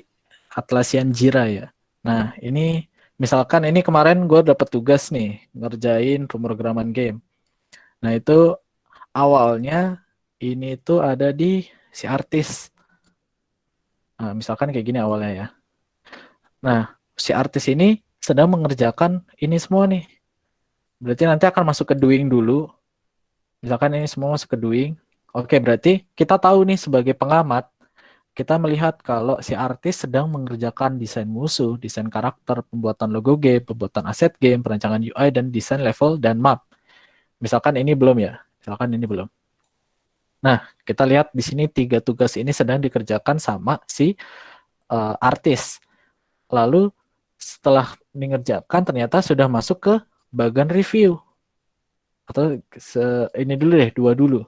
Atlassian Jira ya. Nah, ini misalkan ini kemarin gue dapet tugas nih ngerjain pemrograman game. Nah, itu awalnya ini tuh ada di si artis. Nah, misalkan kayak gini awalnya ya. Nah, si artis ini sedang mengerjakan ini semua nih. Berarti nanti akan masuk ke doing dulu. Misalkan ini semua masuk ke doing. Oke, berarti kita tahu nih sebagai pengamat, kita melihat kalau si artis sedang mengerjakan desain musuh, desain karakter, pembuatan logo game, pembuatan aset game, perancangan UI, dan desain level dan map. Misalkan ini belum ya. Misalkan ini belum. Nah, kita lihat di sini 3 tugas ini sedang dikerjakan sama si artis. Lalu setelah mengerjakan ternyata sudah masuk ke bagian review. Atau ini dulu deh, 2 dulu.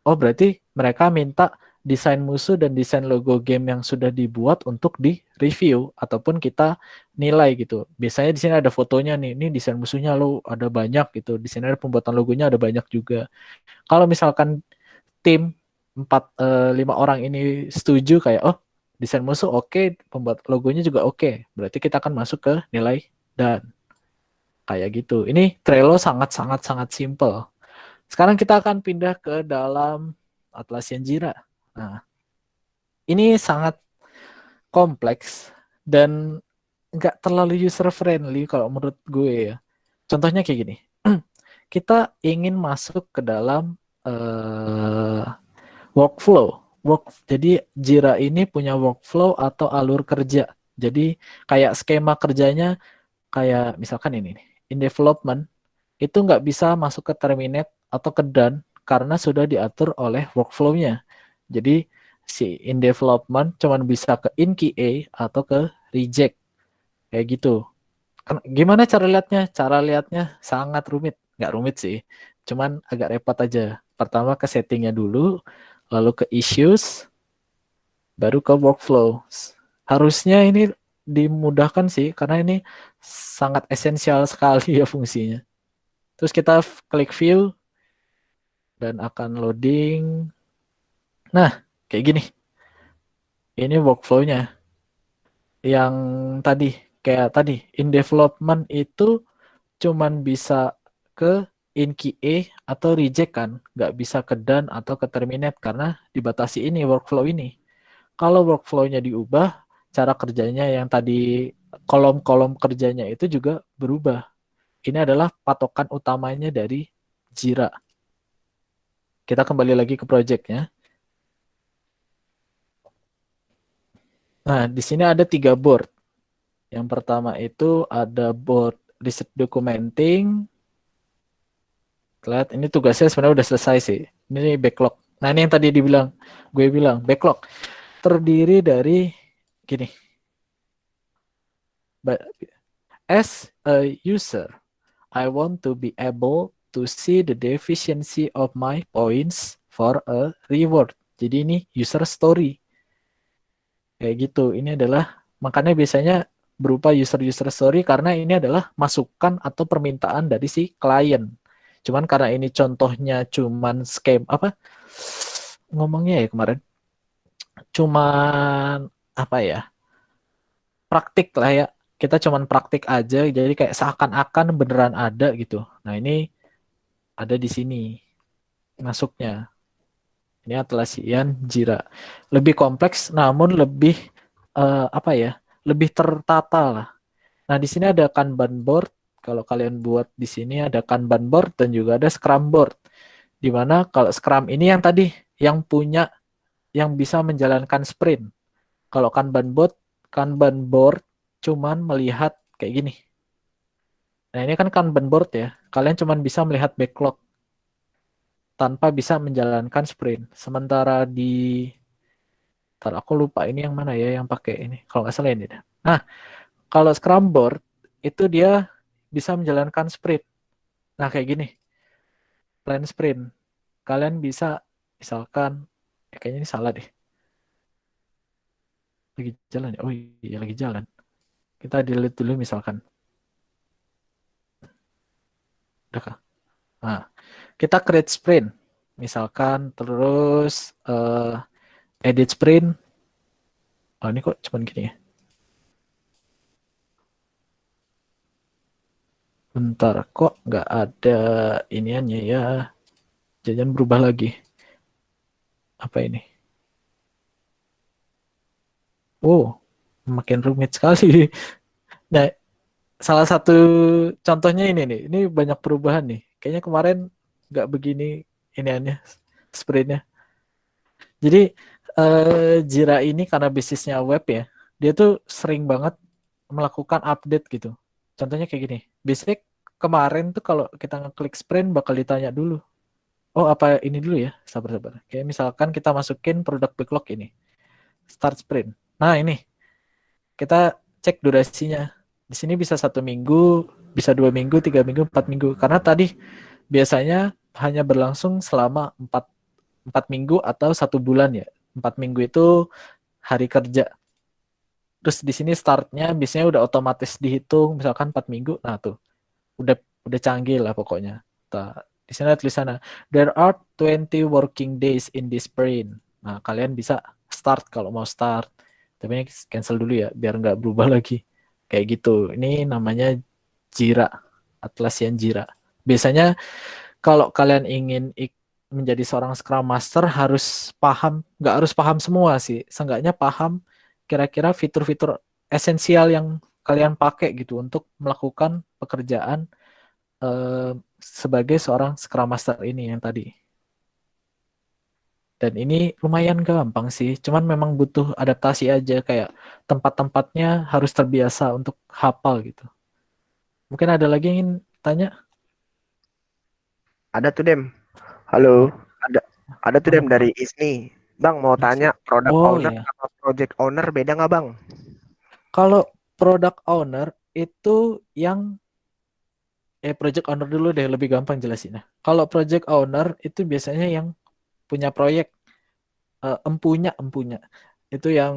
Oh, berarti mereka minta desain musuh dan desain logo game yang sudah dibuat untuk di-review ataupun kita nilai gitu. Biasanya di sini ada fotonya nih, ini desain musuhnya lo ada banyak gitu. Di sini ada pembuatan logonya ada banyak juga. Kalau misalkan tim 5 orang ini setuju kayak oh desain musuh oke, pembuat logonya juga oke. Berarti kita akan masuk ke nilai dan kayak gitu. Ini Trello sangat simple. Sekarang kita akan pindah ke dalam Atlassian Jira. Nah, ini sangat kompleks dan nggak terlalu user friendly kalau menurut gue ya. Contohnya kayak gini. Kita ingin masuk ke dalam workflow. Jadi Jira ini punya workflow atau alur kerja. Jadi kayak skema kerjanya kayak misalkan ini nih. In development itu nggak bisa masuk ke terminate atau ke done karena sudah diatur oleh workflow-nya. Jadi si in development cuman bisa ke in QA atau ke reject kayak gitu. Gimana cara lihatnya? Cara lihatnya sangat rumit. Nggak rumit sih, cuman agak repot aja. Pertama ke settingnya dulu, lalu ke issues, baru ke workflow. Harusnya ini dimudahkan sih, karena ini sangat esensial sekali ya fungsinya. Terus kita klik view, dan akan loading. Nah, kayak gini. Ini workflow-nya. Yang kayak tadi, in development itu cuman bisa ke in QA atau reject kan. Nggak bisa ke done atau ke terminate karena dibatasi ini workflow ini. Kalau workflow-nya diubah, cara kerjanya yang tadi kolom-kolom kerjanya itu juga berubah. Ini adalah patokan utamanya dari Jira. Kita kembali lagi ke project-nya. Nah, di sini ada 3 board. Yang pertama itu ada board research documenting. Lihat, ini tugasnya sebenarnya udah selesai sih. Ini backlog. Nah, ini yang tadi gue bilang backlog terdiri dari gini. As a user, I want to be able to see the deficiency of my points for a reward. Jadi ini user story. Kayak gitu. Ini adalah makanya biasanya berupa user story karena ini adalah masukan atau permintaan dari si klien. Cuman karena ini contohnya cuman scam apa ngomongnya ya kemarin. Cuman apa ya? praktik lah ya. Kita cuman praktik aja, jadi kayak seakan-akan beneran ada gitu. Nah ini ada di sini masuknya. Ini Atlassian Jira. Lebih kompleks namun lebih apa ya? Lebih tertata lah. Nah, di sini ada Kanban board. Kalau kalian buat di sini ada Kanban board dan juga ada Scrum board. Di mana kalau Scrum ini yang tadi yang punya yang bisa menjalankan sprint. Kalau Kanban board cuman melihat kayak gini. Nah, ini kan Kanban board ya. Kalian cuman bisa melihat backlog tanpa bisa menjalankan sprint. Sementara di Ntar aku lupa ini yang mana ya yang pakai ini. Kalau nggak salah ini dah. Nah, kalau Scrum board itu dia bisa menjalankan sprint. Nah, kayak gini. Plan sprint. Kalian bisa misalkan kayaknya ini salah deh. Lagi jalan ya. Oh iya lagi jalan. Kita delete dulu misalkan. Udah kah? Nah, kita create sprint. Misalkan terus edit sprint. Oh, ini kok cuman gini ya. Bentar, kok nggak ada iniannya ya. Jangan berubah lagi. Apa ini? Oh, makin rumit sekali. Nah, salah satu contohnya ini nih. Ini banyak perubahan nih. Kayaknya kemarin nggak begini iniannya, sprintnya. Jadi Jira ini karena bisnisnya web ya, dia tuh sering banget melakukan update gitu. Contohnya kayak gini. Basic kemarin tuh kalau kita ngeklik sprint bakal ditanya dulu. Oh, apa ini dulu ya? Sabar-sabar. Kayak misalkan kita masukin produk backlog ini. Start sprint. Nah, ini kita cek durasinya. Di sini bisa 1 minggu, bisa 2 minggu, 3 minggu, 4 minggu. Karena tadi biasanya hanya berlangsung selama 4 minggu atau 1 bulan ya. 4 minggu itu hari kerja. Terus di sini startnya biasanya udah otomatis dihitung, misalkan 4 minggu. Nah tuh, udah canggih lah pokoknya. Di sana tulisannya, there are 20 working days in this sprint. Nah, kalian bisa start kalau mau start. Tapi ini cancel dulu ya, biar nggak berubah lagi. Kayak gitu. Ini namanya Jira, Atlassian Jira. Biasanya kalau kalian ingin menjadi seorang Scrum Master harus paham, nggak harus paham semua sih. Seenggaknya paham kira-kira fitur-fitur esensial yang kalian pakai gitu untuk melakukan pekerjaan sebagai seorang Scrum Master ini yang tadi. Dan ini lumayan gampang sih, cuman memang butuh adaptasi aja kayak tempat-tempatnya harus terbiasa untuk hafal gitu. Mungkin ada lagi yang ingin tanya? Ada tuh Dem. Halo. Ada tuh Dem dari ISNI. Bang mau tanya product Oh owner ya, sama project owner beda nggak Bang? kalau product owner itu yang project owner dulu deh lebih gampang jelasinnya. Kalau project owner itu biasanya yang punya proyek, empunya itu yang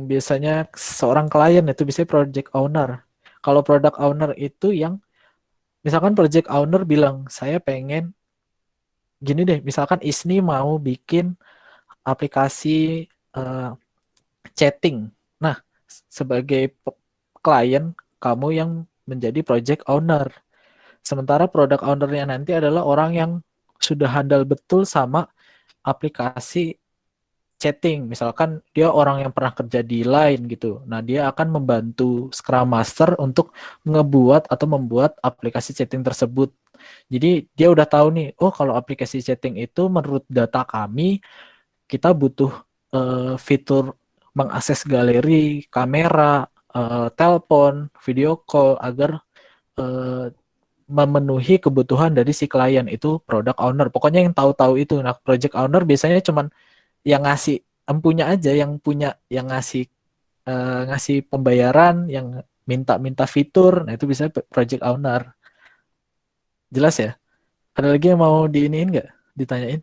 biasanya seorang klien itu bisa project owner. Kalau product owner itu yang misalkan project owner bilang saya pengen gini deh, misalkan ISNI mau bikin aplikasi eh, chatting. Nah, sebagai klien kamu yang menjadi project owner. Sementara product ownernya nanti adalah orang yang sudah handal betul sama aplikasi chatting. Misalkan dia orang yang pernah kerja di Line gitu. Nah, dia akan membantu Scrum Master untuk ngebuat atau membuat aplikasi chatting tersebut. Jadi dia udah tahu nih, oh kalau aplikasi chatting itu menurut data kami kita butuh fitur mengakses galeri, kamera, telepon, video call agar eh, memenuhi kebutuhan dari si klien itu product owner. Pokoknya yang tahu-tahu itu. Nah, project owner biasanya cuman yang ngasih empunya aja, yang punya, yang ngasih pembayaran, yang minta-minta fitur. Nah, itu bisa project owner. Jelas ya? Ada lagi yang mau diiniin nggak? Ditanyain?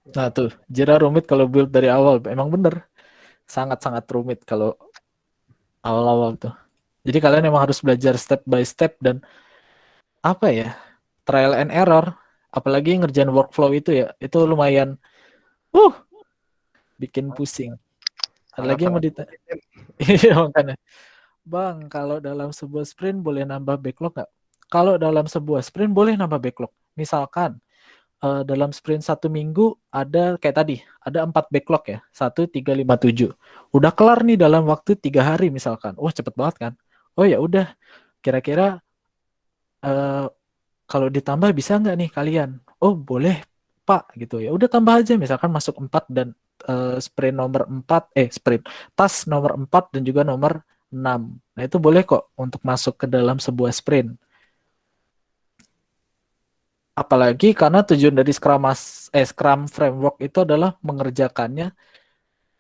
Nah, tuh, Jira rumit kalau build dari awal. Emang bener. Sangat-sangat rumit kalau awal-awal tuh. Jadi kalian emang harus belajar step by step dan apa ya? Trial and error. Apalagi ngerjain workflow itu ya. Itu lumayan bikin pusing. Ada lagi yang mau ditanya? Iya makanya. Bang, kalau dalam sebuah sprint boleh nambah backlog nggak? Kalau dalam sebuah sprint boleh nambah backlog. Misalkan dalam sprint 1 minggu ada kayak tadi, ada 4 backlog ya, 1, 3, 5, 7. Udah kelar nih dalam waktu 3 hari misalkan. Wah cepet banget kan? Oh ya udah, kira-kira eh, kalau ditambah bisa nggak nih kalian? Oh boleh Pak gitu ya. Udah tambah aja misalkan masuk 4 dan sprint nomor 4 sprint task nomor 4 dan juga nomor 6. Nah, itu boleh kok untuk masuk ke dalam sebuah sprint. Apalagi karena tujuan dari Scrum Framework itu adalah mengerjakannya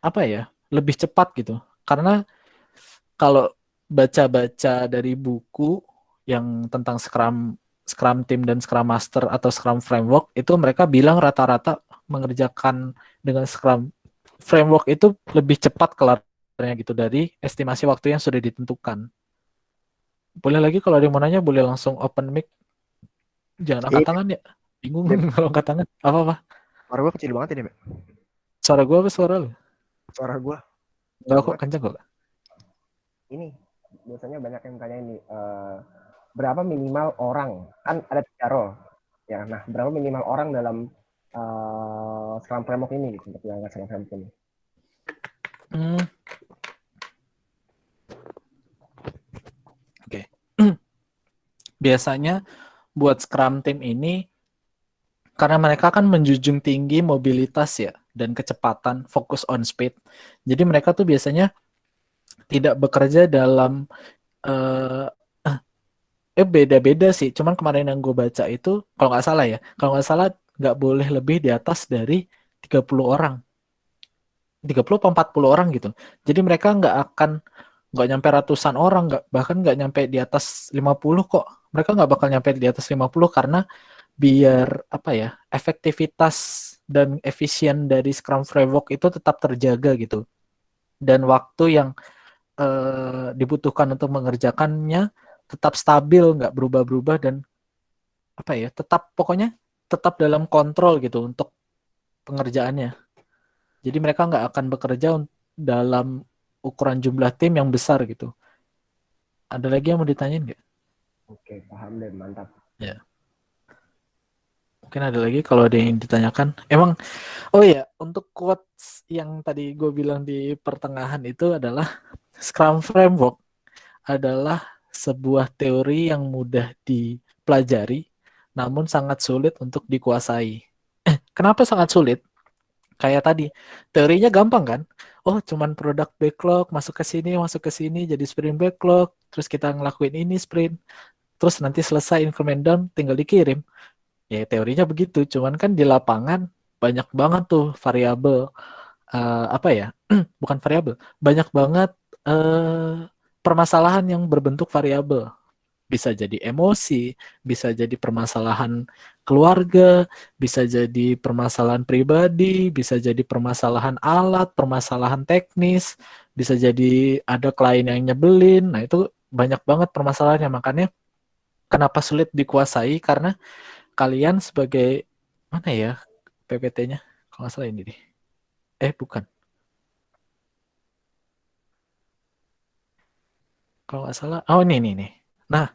apa ya? Lebih cepat gitu. Karena kalau baca-baca dari buku yang tentang Scrum Team dan Scrum Master atau Scrum Framework itu mereka bilang rata-rata mengerjakan dengan Scrum Framework itu lebih cepat kelarnya gitu dari estimasi waktu yang sudah ditentukan. Boleh lagi kalau ada yang mau nanya boleh langsung open mic. Jangan angkat Iya, tangan ya. Bingung Dep. kalau angkat tangan. Apa-apa? suara gue kecil banget ini, Mek. Suara gue apa suara lu? Suara gue. Enggak kok, kenceng kok. Ini biasanya banyak yang tanya ini berapa minimal orang, kan ada 3 role ya, nah berapa minimal orang dalam Scrum Framework ini gitu, untuk yang Scrum Framework ini. Hmm. Oke. Biasanya buat Scrum Team ini karena mereka kan menjunjung tinggi mobilitas ya dan kecepatan, fokus on speed. Jadi mereka tuh biasanya tidak bekerja dalam beda-beda sih. Cuman kemarin yang gue baca itu kalau nggak salah nggak boleh lebih di atas dari 30 orang. 30 atau 40 orang gitu. Jadi mereka nggak nyampe ratusan orang, bahkan nggak nyampe di atas 50 kok. Mereka nggak bakal nyampe di atas 50 karena biar apa ya, efektivitas dan efisien dari Scrum Framework itu tetap terjaga gitu. Dan waktu yang dibutuhkan untuk mengerjakannya tetap stabil, nggak berubah-berubah dan apa ya, pokoknya tetap dalam kontrol gitu untuk pengerjaannya. Jadi mereka nggak akan bekerja dalam ukuran jumlah tim yang besar gitu. Ada lagi yang mau ditanyain nggak? Oke, paham deh, mantap. Ya. Mungkin ada lagi kalau ada yang ditanyakan. Emang, oh ya, untuk quotes yang tadi gue bilang di pertengahan itu adalah Scrum Framework adalah sebuah teori yang mudah dipelajari, namun sangat sulit untuk dikuasai. Kenapa sangat sulit? Kayak tadi, teorinya gampang kan? Oh, cuman produk backlog, masuk ke sini, jadi sprint backlog, terus kita ngelakuin ini sprint, terus nanti selesai increment down, tinggal dikirim. Ya, teorinya begitu, cuman kan di lapangan banyak banget tuh variabel, apa ya? Bukan variabel, banyak banget permasalahan yang berbentuk variabel. Bisa jadi emosi, bisa jadi permasalahan keluarga, bisa jadi permasalahan pribadi, bisa jadi permasalahan alat, permasalahan teknis, bisa jadi ada klien yang nyebelin. Nah, itu banyak banget permasalahannya. Makanya kenapa sulit dikuasai? Karena kalian sebagai mana ya PPT-nya? Kalau nggak salah ini deh. Bukan. Kalau nggak salah, oh ini nih. Nah,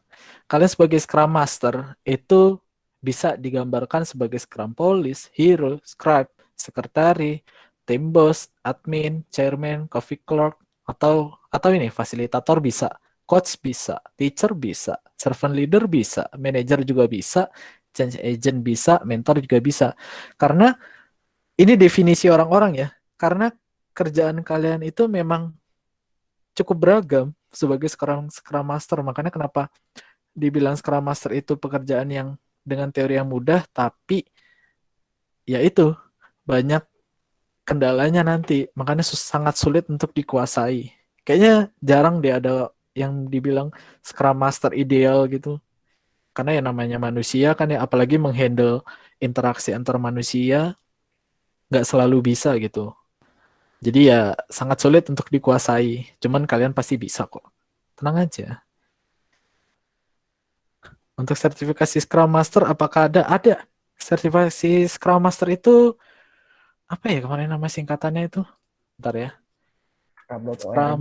kalian sebagai Scrum Master itu bisa digambarkan sebagai Scrum Police, Hero, Scribe, Sekretari, Team Boss, Admin, Chairman, Coffee Clerk, atau ini fasilitator bisa, Coach bisa, Teacher bisa, Servant Leader bisa, Manager juga bisa, Change Agent bisa, Mentor juga bisa. Karena ini definisi orang-orang ya. Karena kerjaan kalian itu memang cukup beragam sebagai Scrum Master. Makanya kenapa dibilang Scrum Master itu pekerjaan yang dengan teori yang mudah, tapi ya itu banyak kendalanya nanti. Makanya sangat sulit untuk dikuasai. Kayaknya jarang deh ada yang dibilang Scrum Master ideal gitu. Karena ya namanya manusia kan ya, apalagi menghandle interaksi antar manusia, nggak selalu bisa gitu. Jadi ya sangat sulit untuk dikuasai. Cuman kalian pasti bisa kok. Tenang aja. Untuk sertifikasi Scrum Master apakah ada? Ada. Sertifikasi Scrum Master itu apa ya kemarin nama singkatannya itu? Bentar ya. Scrum.org. Scrum.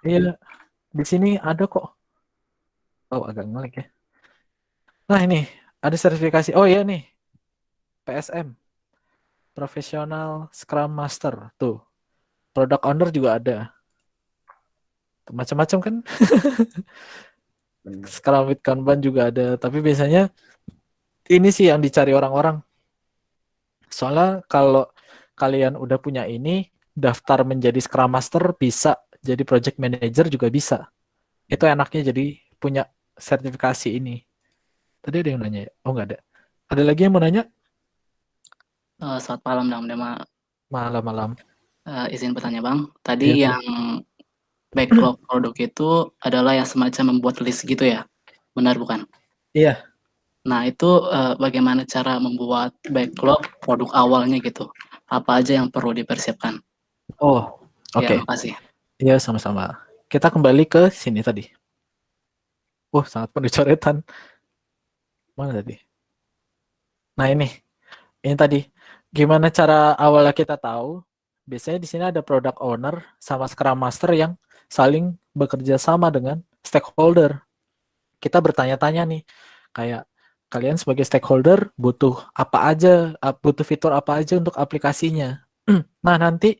Iya, di sini ada kok. Oh, agak ngelik ya. Nah, ini ada sertifikasi. Oh iya nih, PSM, Professional Scrum Master. Tuh, Product Owner juga ada. Tuh, macam-macam kan? Bener. Scrum with Kanban juga ada. Tapi biasanya ini sih yang dicari orang-orang. Soalnya kalau kalian udah punya ini, daftar menjadi Scrum Master bisa, jadi Project Manager juga bisa. Itu enaknya jadi punya sertifikasi ini. Tadi ada yang nanya ya? Oh nggak ada. Ada lagi yang mau nanya? Selamat malam Bang Dema. Malam-malam. Izin bertanya Bang. Tadi Iya, yang backlog produk itu adalah yang semacam membuat list gitu ya? Benar bukan? Iya. Nah itu bagaimana cara membuat backlog produk awalnya gitu? Apa aja yang perlu dipersiapkan? Oh, Ya, oke. makasih. Iya, sama-sama. Kita kembali ke sini tadi. Sangat penuh coretan. Mana tadi? Nah, ini tadi. Gimana cara awalnya kita tahu? Biasanya di sini ada product owner sama scrum master yang saling bekerja sama dengan stakeholder. Kita bertanya-tanya nih, kayak kalian sebagai stakeholder butuh apa aja, butuh fitur apa aja untuk aplikasinya. Nah, nanti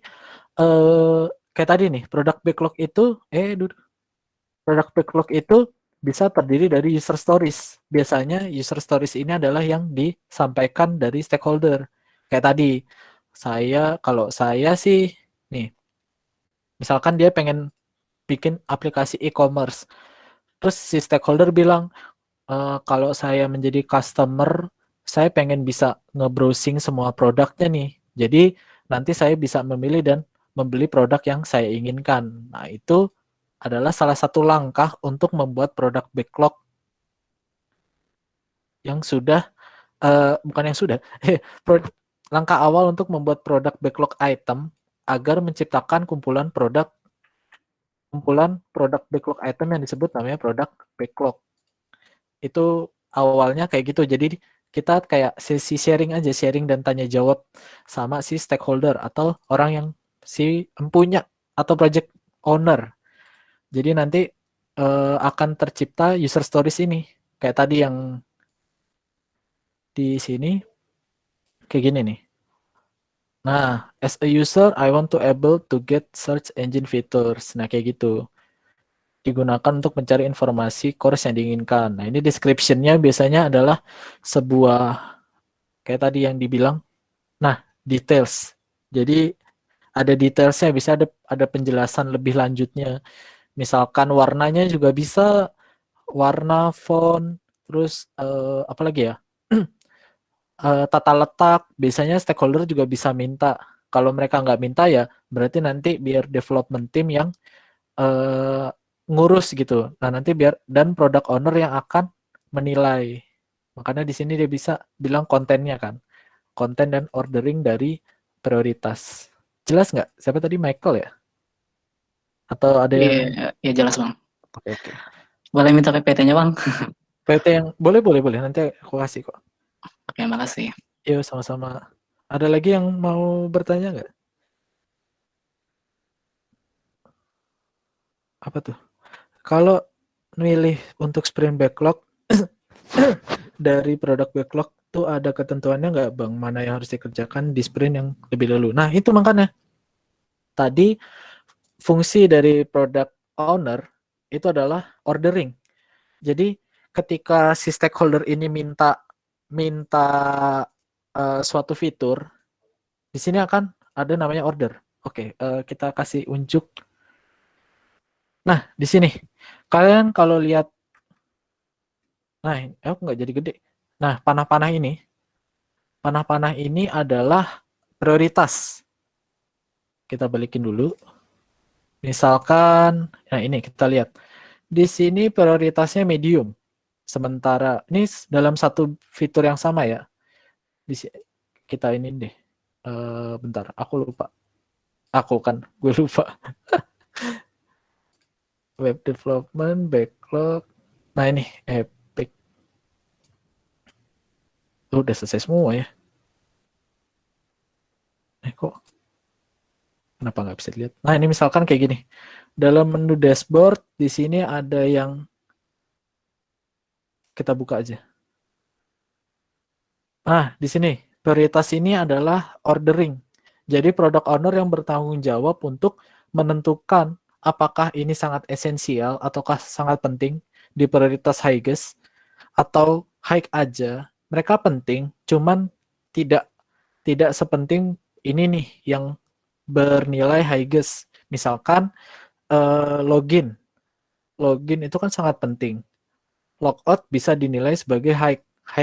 kayak tadi nih, product backlog itu bisa terdiri dari user stories. Biasanya user stories ini adalah yang disampaikan dari stakeholder. Kayak tadi, kalau saya sih, nih, misalkan dia pengen bikin aplikasi e-commerce. Terus si stakeholder bilang, kalau saya menjadi customer, saya pengen bisa nge-browsing semua produknya nih. Jadi nanti saya bisa memilih dan membeli produk yang saya inginkan. Nah, itu adalah salah satu langkah untuk membuat produk backlog yang sudah, bukan yang sudah, langkah awal untuk membuat produk backlog item agar menciptakan kumpulan produk backlog item yang disebut namanya produk backlog. Itu awalnya kayak gitu. Jadi kita kayak sesi sharing dan tanya jawab sama si stakeholder atau orang yang si empunya atau project owner. Jadi nanti akan tercipta user stories ini. Kayak tadi yang di sini kayak gini nih. Nah, as a user, I want to able to get search engine features. Nah, kayak gitu. Digunakan untuk mencari informasi course yang diinginkan. Nah, ini description-nya biasanya adalah sebuah, kayak tadi yang dibilang, nah, details. Jadi, ada detailsnya, bisa ada penjelasan lebih lanjutnya. Misalkan warnanya juga bisa, warna, font, terus apa lagi ya? Tata letak, biasanya stakeholder juga bisa minta. Kalau mereka nggak minta ya berarti nanti biar development team yang eh, ngurus gitu. Nah nanti dan product owner yang akan menilai. Makanya di sini dia bisa bilang kontennya kan, konten dan ordering dari prioritas. Jelas nggak? Siapa tadi, Michael ya? Atau ada yang? Iya, jelas Bang. Oke. Boleh minta PPT-nya Bang? PT yang boleh nanti aku kasih kok. Oke, makasih. Yuk sama-sama. Ada lagi yang mau bertanya nggak? Apa tuh? Kalau milih untuk sprint backlog dari produk backlog tuh ada ketentuannya nggak Bang? Mana yang harus dikerjakan di sprint yang lebih dulu? Nah itu makanya tadi fungsi dari product owner itu adalah ordering. Jadi ketika si stakeholder ini minta suatu fitur, di sini akan ada namanya order. Oke, kita kasih unjuk. Nah di sini kalian kalau lihat, nah aku nggak jadi gede. Nah panah-panah ini adalah prioritas. Kita balikin dulu. Misalkan, nah ini kita lihat. Di sini prioritasnya medium. Sementara ini dalam satu fitur yang sama ya. Kita ini deh. Bentar, aku lupa. Gue lupa. Web development, backlog. Nah ini, Epic. Udah selesai semua ya. Kok Kenapa nggak bisa dilihat? Nah, ini misalkan kayak gini. Dalam menu dashboard, di sini ada yang kita buka aja. Nah, di sini prioritas ini adalah ordering. Jadi product owner yang bertanggung jawab untuk menentukan apakah ini sangat esensial ataukah sangat penting di prioritas highest atau high aja. Mereka penting, cuman tidak tidak sepenting ini nih yang bernilai highest. Misalkan login. Login itu kan sangat penting. Logout bisa dinilai sebagai high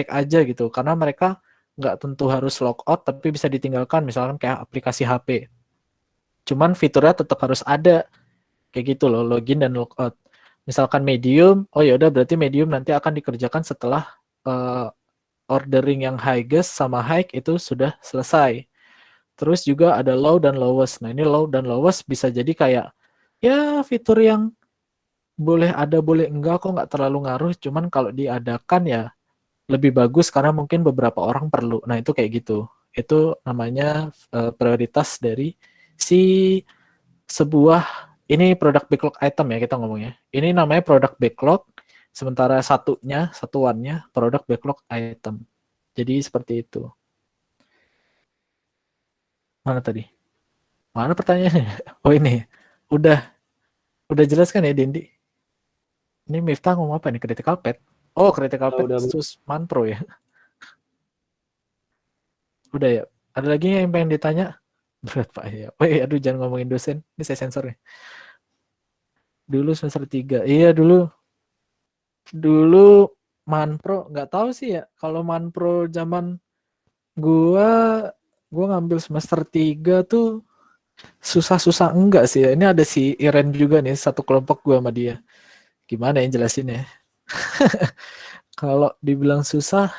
aja gitu karena mereka nggak tentu harus logout tapi bisa ditinggalkan misalkan kayak aplikasi HP. Cuman fiturnya tetap harus ada kayak gitu loh, login dan logout. Misalkan medium, oh ya udah berarti medium nanti akan dikerjakan setelah ordering yang highest sama high itu sudah selesai. Terus juga ada low dan lowest. Nah, ini low dan lowest bisa jadi kayak ya fitur yang boleh ada boleh enggak kok nggak terlalu ngaruh, cuman kalau diadakan ya lebih bagus karena mungkin beberapa orang perlu. Nah, itu kayak gitu. Itu namanya prioritas dari si sebuah ini product backlog item ya kita ngomongnya. Ini namanya product backlog, sementara satuannya product backlog item. Jadi seperti itu. Mana tadi? Mana pertanyaannya? Oh ini. Udah jelas kan ya Dendi? Ini Miftah ngomong apa nih? Critical Pet? Oh, Critical Pet sus Manpro ya. Udah ya. Ada lagi yang pengen ditanya? Berat Pak ya. Woi, aduh jangan ngomongin dosen. Ini saya sensor ya. Dulu semester 3. Iya dulu Manpro nggak tahu sih ya. Kalau Manpro zaman gua ngambil semester 3 tuh susah-susah enggak sih ya. Ini ada si Iren juga nih, satu kelompok gua sama dia. Gimana yang jelasinnya? Kalau dibilang susah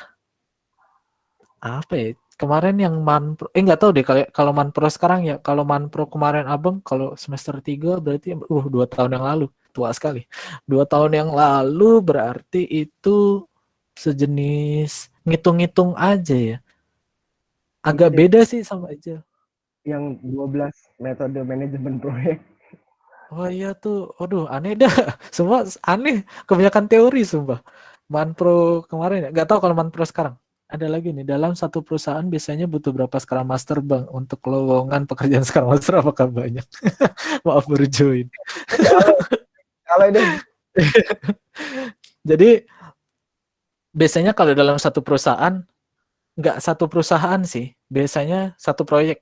apa ya? Kemarin yang Manpro nggak tahu deh kalau Manpro sekarang ya. Kalau Manpro kemarin Abang kalau semester 3 berarti 2 tahun yang lalu. Tua sekali. 2 tahun yang lalu berarti itu sejenis ngitung-ngitung aja ya. Agak beda sih sama aja. Yang 12 metode manajemen proyek. Oh iya tuh, aduh aneh dah. Semua aneh, kebanyakan teori sumpah. Manpro kemarin ya, nggak tahu kalau Manpro sekarang. Ada lagi nih, dalam satu perusahaan biasanya butuh berapa Scrum Master Bang? Untuk lowongan pekerjaan Scrum Master apakah banyak? Maaf baru join. Kalau itu Jadi biasanya kalau dalam satu perusahaan, nggak satu perusahaan sih, biasanya satu proyek.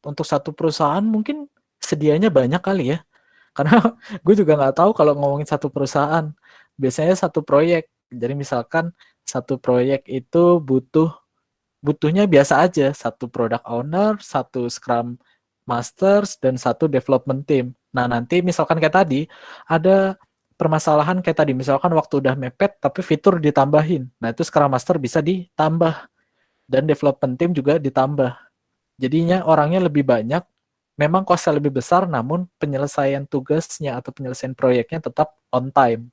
Untuk satu perusahaan mungkin sedianya banyak kali ya. Karena gue juga nggak tahu kalau ngomongin satu perusahaan. Biasanya satu proyek. Jadi misalkan satu proyek itu butuhnya biasa aja. Satu product owner, satu scrum masters, dan satu development team. Nah nanti misalkan kayak tadi, ada permasalahan kayak tadi. Misalkan waktu udah mepet, tapi fitur ditambahin. Nah itu scrum master bisa ditambah. Dan development team juga ditambah. Jadinya orangnya lebih banyak, memang kosnya lebih besar, namun penyelesaian tugasnya atau penyelesaian proyeknya tetap on time.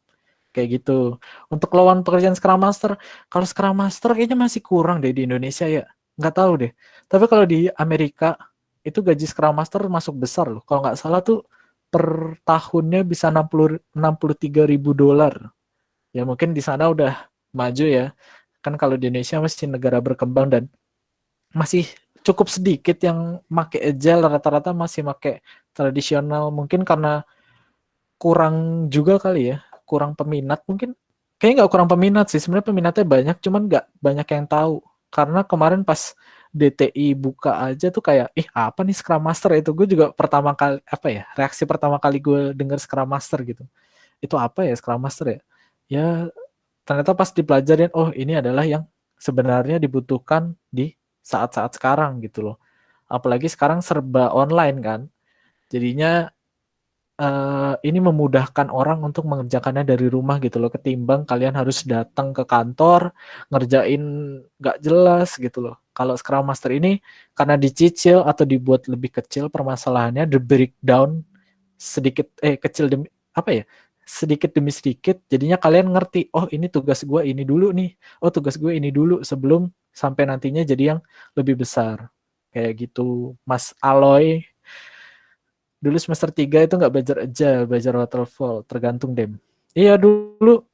Kayak gitu. Untuk lowongan pekerjaan Scrum Master, kalau Scrum Master kayaknya masih kurang deh di Indonesia ya. Nggak tahu deh. Tapi kalau di Amerika, itu gaji Scrum Master masuk besar loh. Kalau nggak salah tuh per tahunnya bisa 63.000 dolar. Ya mungkin di sana udah maju ya. Kan kalau di Indonesia masih negara berkembang dan masih cukup sedikit yang make agile, rata-rata masih make tradisional, mungkin karena kurang juga kali ya, kurang peminat mungkin. Kayaknya nggak kurang peminat sih, sebenarnya peminatnya banyak, cuman nggak banyak yang tahu. Karena kemarin pas DTI buka aja tuh kayak, apa nih Scrum Master itu? Gue juga pertama kali, reaksi pertama kali gue denger Scrum Master gitu. Itu apa ya Scrum Master ya? Ya ternyata pas dipelajarin, oh ini adalah yang sebenarnya dibutuhkan di saat-saat sekarang gitu loh. Apalagi sekarang serba online kan. Jadinya ini memudahkan orang untuk mengerjakannya dari rumah gitu loh. Ketimbang kalian harus datang ke kantor, ngerjain gak jelas gitu loh. Kalau Scrum Master ini karena dicicil atau dibuat lebih kecil permasalahannya, the breakdown sedikit kecil demi sedikit demi sedikit, jadinya kalian ngerti, oh ini tugas gue ini dulu nih, oh tugas gue ini dulu sebelum sampai nantinya jadi yang lebih besar. Kayak gitu, Mas Aloy. dulu semester 3 itu nggak belajar agile, belajar waterfall, tergantung Dem. Iya dulu,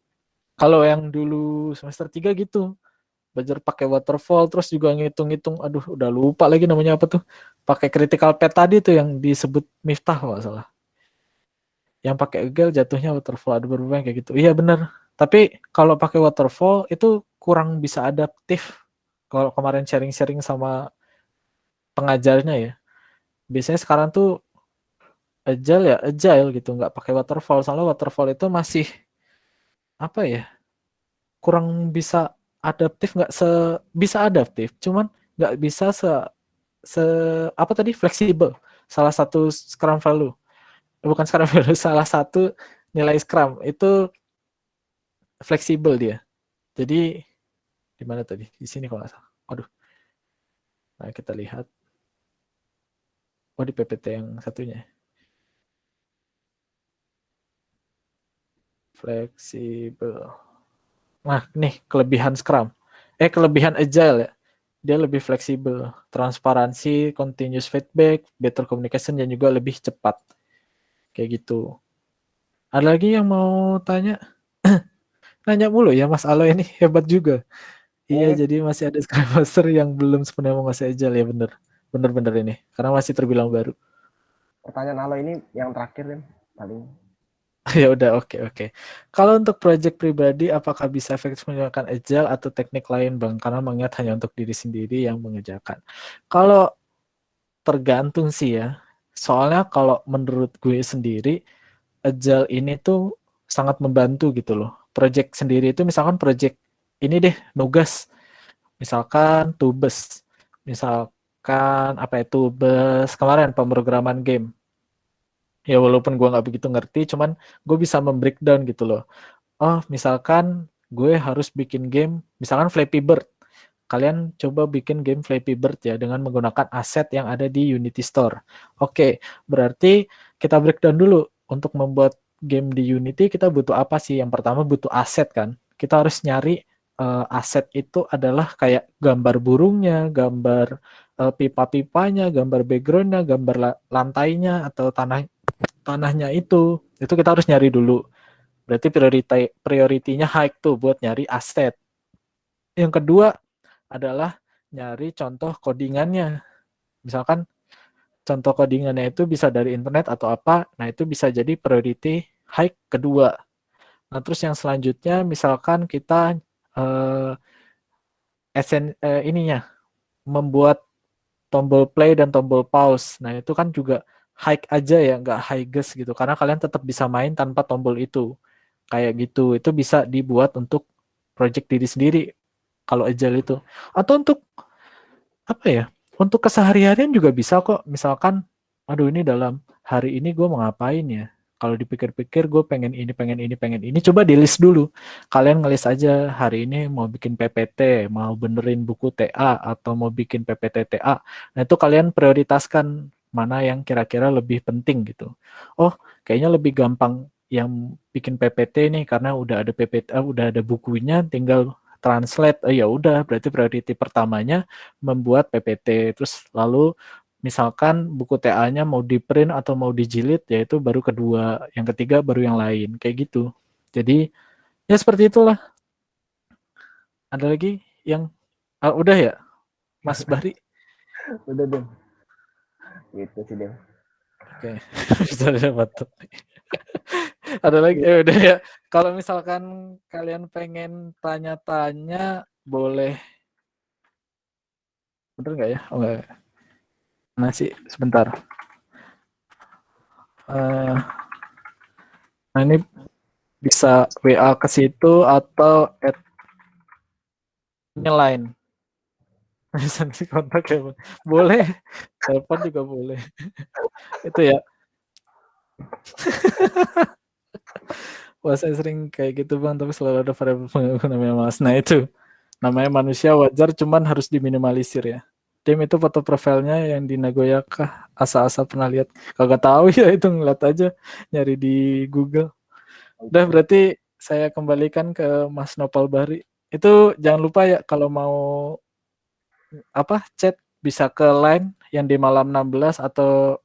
kalau yang dulu semester 3 gitu, belajar pakai waterfall, terus juga ngitung-ngitung, aduh udah lupa lagi namanya apa tuh, pakai critical path tadi tuh yang disebut Miftah kalau nggak salah. Yang pakai agile jatuhnya waterfall, ada beberapa yang kayak gitu. Iya bener, tapi kalau pakai waterfall itu kurang bisa adaptif. Kalau kemarin sharing-sharing sama pengajarnya ya, biasanya sekarang tuh agile ya agile gitu, nggak pakai waterfall. Soalnya waterfall itu masih apa ya, kurang bisa adaptif, nggak bisa adaptif, cuman nggak bisa se apa tadi, fleksibel. Salah satu Scrum value, bukan Scrum value, salah satu nilai Scrum itu fleksibel dia. Jadi di mana tadi? Di sini kalau nggak salah. Aduh, nah kita lihat. Oh di PPT yang satunya. Fleksibel. Nah, nih kelebihan Scrum. Kelebihan Agile ya. Dia lebih fleksibel, transparansi, continuous feedback, better communication, dan juga lebih cepat. Kayak gitu. Ada lagi yang mau tanya? Nanya mulu ya Mas Alo ini, hebat juga. Iya, jadi masih ada Scrum Master yang belum sepenuhnya menguasai Agile ya, bener. Bener-bener ini, karena masih terbilang baru. Pertanyaan Alo ini yang terakhir Dem, paling. Ya udah, oke. Kalau untuk project pribadi, apakah bisa efektif menggunakan agile atau teknik lain, Bang? Karena mengingat hanya untuk diri sendiri yang mengerjakan. Kalau tergantung sih ya. Soalnya kalau menurut gue sendiri, agile ini tuh sangat membantu gitu loh. Project sendiri itu misalkan project ini deh, nugas. Misalkan Tubes. Misalkan apa itu Tubes kemarin pemrograman game. Ya walaupun gue nggak begitu ngerti, cuman gue bisa membreakdown gitu loh. Oh, misalkan gue harus bikin game, misalkan Flappy Bird. Kalian coba bikin game Flappy Bird ya dengan menggunakan aset yang ada di Unity Store. Oke, berarti kita breakdown dulu. Untuk membuat game di Unity kita butuh apa sih? Yang pertama butuh aset kan. Kita harus nyari aset itu adalah kayak gambar burungnya, gambar pipa-pipanya, gambar backgroundnya, gambar lantainya atau tanahnya itu kita harus nyari dulu. Berarti prioritinya high tuh buat nyari aset. Yang kedua adalah nyari contoh codingannya. Misalkan contoh codingannya itu bisa dari internet atau apa, nah itu bisa jadi priority high kedua. Nah terus yang selanjutnya misalkan kita ininya membuat tombol play dan tombol pause. Nah itu kan juga high aja ya, nggak high ges gitu. Karena kalian tetap bisa main tanpa tombol itu. Kayak gitu. Itu bisa dibuat untuk project diri sendiri kalau agile itu. Atau untuk apa ya? Untuk keseharian juga bisa kok. Misalkan, aduh ini dalam hari ini gue mau ngapain ya? Kalau dipikir-pikir gue pengen ini, pengen ini, pengen ini. Coba di list dulu. Kalian ngelis aja hari ini mau bikin PPT, mau benerin buku TA, atau mau bikin PPT TA. Nah itu kalian prioritaskan mana yang kira-kira lebih penting gitu. Oh kayaknya lebih gampang yang bikin PPT nih karena udah ada PPT, udah ada bukunya, tinggal translate. Ya udah berarti priority pertamanya membuat PPT. Terus lalu misalkan buku TA-nya mau di print atau mau dijilid, yaitu baru kedua, yang ketiga baru yang lain, kayak gitu. Jadi ya seperti itulah. Ada lagi yang udah ya, Mas Bahri? Udah Dem. Gitu sih Dem. Oke, bisa dapat. Ada lagi? Udah ya. Kalau misalkan kalian pengen tanya-tanya, boleh. Bener nggak ya? Oh enggak. Masih sebentar. Nah ini bisa WA ke situ atau line. Bisa di kontak ya, boleh. Telepon juga boleh. Itu ya. Wah saya sering kayak gitu Bang, tapi selalu ada variabel pengganggu namanya Mas. Nah itu, namanya manusia wajar, cuman harus diminimalisir ya. Tim itu foto profilnya yang di Nagoya kah? Asa-asa pernah lihat? Kagak tahu ya, itu ngeliat aja, nyari di Google. Udah berarti saya kembalikan ke Mas Nopal Bahri. Itu jangan lupa ya kalau mau chat bisa ke line yang di malam 16 atau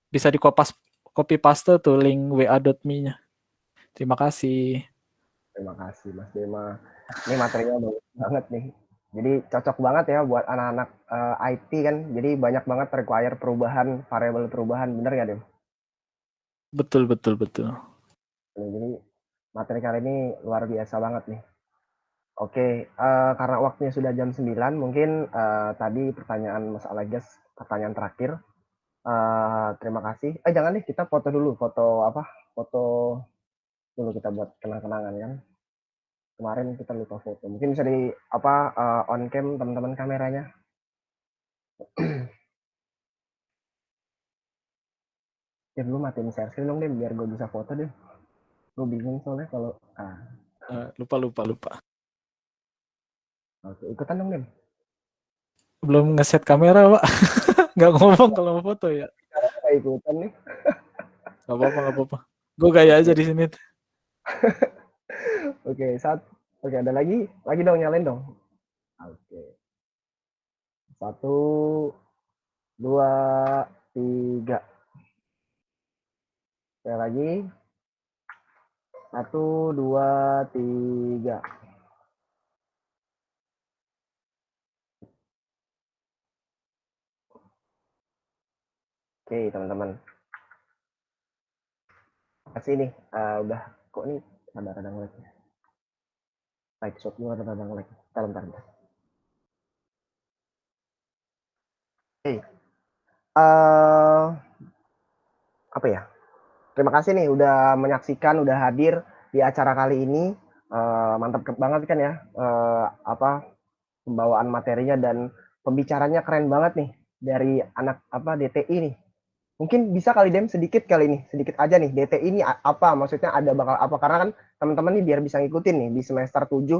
Bisa di copy paste tuh link wa.me-nya. Terima kasih. Terima kasih Mas Bima. Ini materinya bagus banget nih. Jadi cocok banget ya buat anak-anak IT kan. Jadi banyak banget require perubahan, variabel perubahan, bener nggak Dem? Betul. Jadi materi kali ini luar biasa banget nih. Oke, karena waktunya sudah jam 9, mungkin tadi pertanyaan Mas Alegas, pertanyaan terakhir. Terima kasih. Jangan nih, kita foto dulu, foto apa? Foto dulu kita buat kenang-kenangan kan. Kemarin kita lupa foto. Mungkin bisa di apa on cam teman-teman kameranya. Ya dulu matiin share screen dong deh biar gue bisa foto deh. Gue bingung soalnya kalau Lupa. oke, ikutan dong Dem. Belum ngeset kamera, Pak. Nggak ngomong kalau mau foto ya. Kayak ikutan nih. Nggak apa-apa. Gue gaya aja di sini. Oke, oke ada lagi dong nyalain dong. Oke. 1, 2, 3. Sekali lagi. 1, 2, 3. Oke, teman-teman. Kasih nih, udah kok nih ada nge-lag ya. Light shot gue ada nge-lag. Bentar. Oke. Apa ya? Terima kasih nih udah menyaksikan, udah hadir di acara kali ini. Mantap banget kan ya, pembawaan materinya dan pembicaranya keren banget nih dari anak DTI nih. Mungkin bisa kali Dem sedikit aja nih DTI ini apa maksudnya, ada bakal apa, karena kan teman-teman nih biar bisa ngikutin nih di semester 7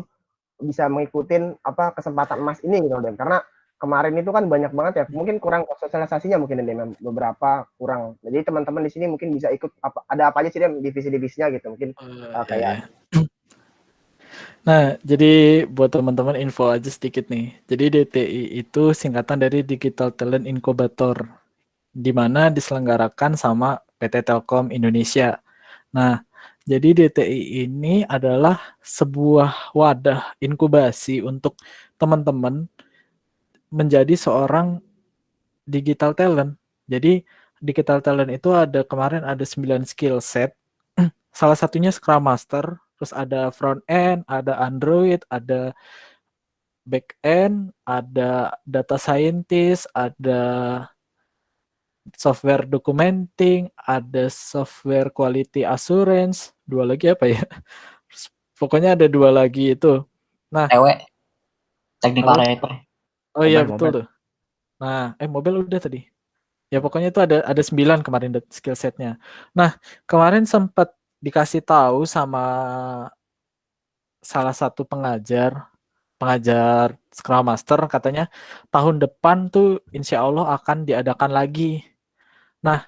bisa mengikutin kesempatan emas ini gitu Dem, karena kemarin itu kan banyak banget ya, mungkin kurang sosialisasinya mungkin Dem, beberapa kurang. Jadi teman-teman di sini mungkin bisa ikut ada apa aja sih Dem divisi-divisinya gitu, mungkin kayak Nah, jadi buat teman-teman info aja sedikit nih. Jadi DTI itu singkatan dari Digital Talent Incubator, di mana diselenggarakan sama PT Telkom Indonesia. Nah, jadi DTI ini adalah sebuah wadah inkubasi untuk teman-teman menjadi seorang digital talent. Jadi digital talent itu kemarin ada 9 skill set. Salah satunya Scrum Master, terus ada front end, ada Android, ada back end, ada data scientist, ada software documenting, ada software quality assurance, dua lagi apa ya? Pokoknya ada dua lagi itu. Nah, teknik apa? operator. Oh iya betul tuh. Nah, mobile udah tadi. Ya pokoknya itu ada 9 kemarin skill setnya. Nah, kemarin sempat dikasih tahu sama salah satu pengajar Scrum Master, katanya tahun depan tuh insya Allah akan diadakan lagi. Nah,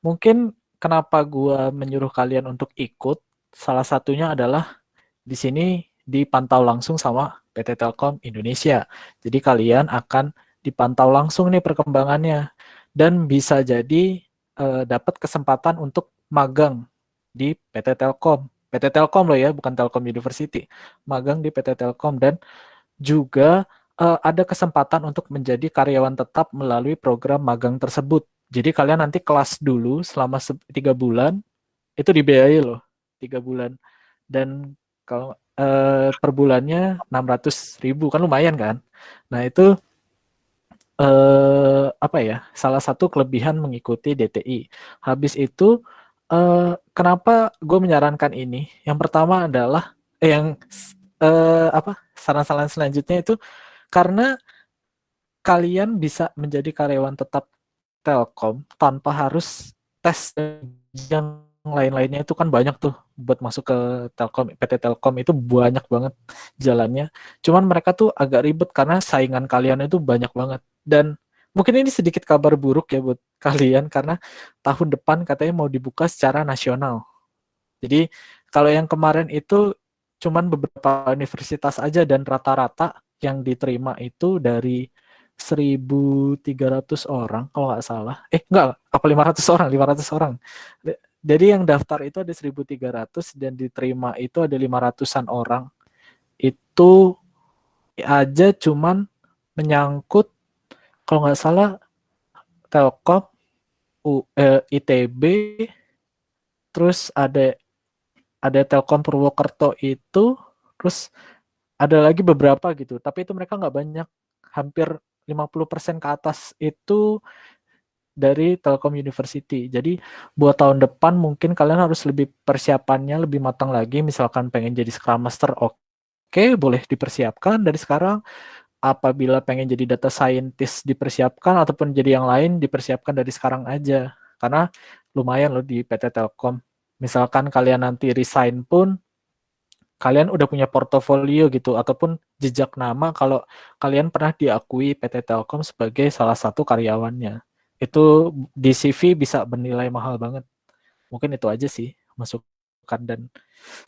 mungkin kenapa gua menyuruh kalian untuk ikut, salah satunya adalah di sini dipantau langsung sama PT Telkom Indonesia. Jadi kalian akan dipantau langsung nih perkembangannya, dan bisa jadi dapat kesempatan untuk magang di PT Telkom. PT Telkom loh ya, bukan Telkom University. Magang di PT Telkom, dan juga ada kesempatan untuk menjadi karyawan tetap melalui program magang tersebut. Jadi kalian nanti kelas dulu selama 3 bulan, itu dibiayai loh 3 bulan. Dan kalau per bulannya 600.000, kan lumayan kan. Nah itu apa ya, salah satu kelebihan mengikuti DTI. Habis itu kenapa gue menyarankan ini? Yang pertama adalah saran-saran selanjutnya itu karena kalian bisa menjadi karyawan tetap Telkom tanpa harus tes yang lain-lainnya. Itu kan banyak tuh buat masuk ke Telkom, PT Telkom itu banyak banget jalannya. Cuman mereka tuh agak ribet karena saingan kalian itu banyak banget. Dan mungkin ini sedikit kabar buruk ya buat kalian, karena tahun depan katanya mau dibuka secara nasional. Jadi kalau yang kemarin itu cuman beberapa universitas aja, dan rata-rata yang diterima itu dari 1.300 orang kalau nggak salah. Enggak, apa 500 orang, 500 orang. Jadi yang daftar itu ada 1.300 dan diterima itu ada 500-an orang. Itu aja cuman menyangkut kalau nggak salah Telkom, ITB, terus ada Telkom Purwokerto itu, terus ada lagi beberapa gitu. Tapi itu mereka nggak banyak, hampir 50% ke atas itu dari Telkom University. Jadi buat tahun depan mungkin kalian harus lebih persiapannya lebih matang lagi. Misalkan pengen jadi Scrum Master, oke, boleh dipersiapkan dari sekarang. Apabila pengen jadi data scientist dipersiapkan, ataupun jadi yang lain dipersiapkan dari sekarang aja. Karena lumayan loh di PT Telkom. Misalkan kalian nanti resign pun, kalian udah punya portofolio gitu, ataupun jejak nama kalau kalian pernah diakui PT Telkom sebagai salah satu karyawannya. Itu di CV bisa bernilai mahal banget. Mungkin itu aja sih masukan dan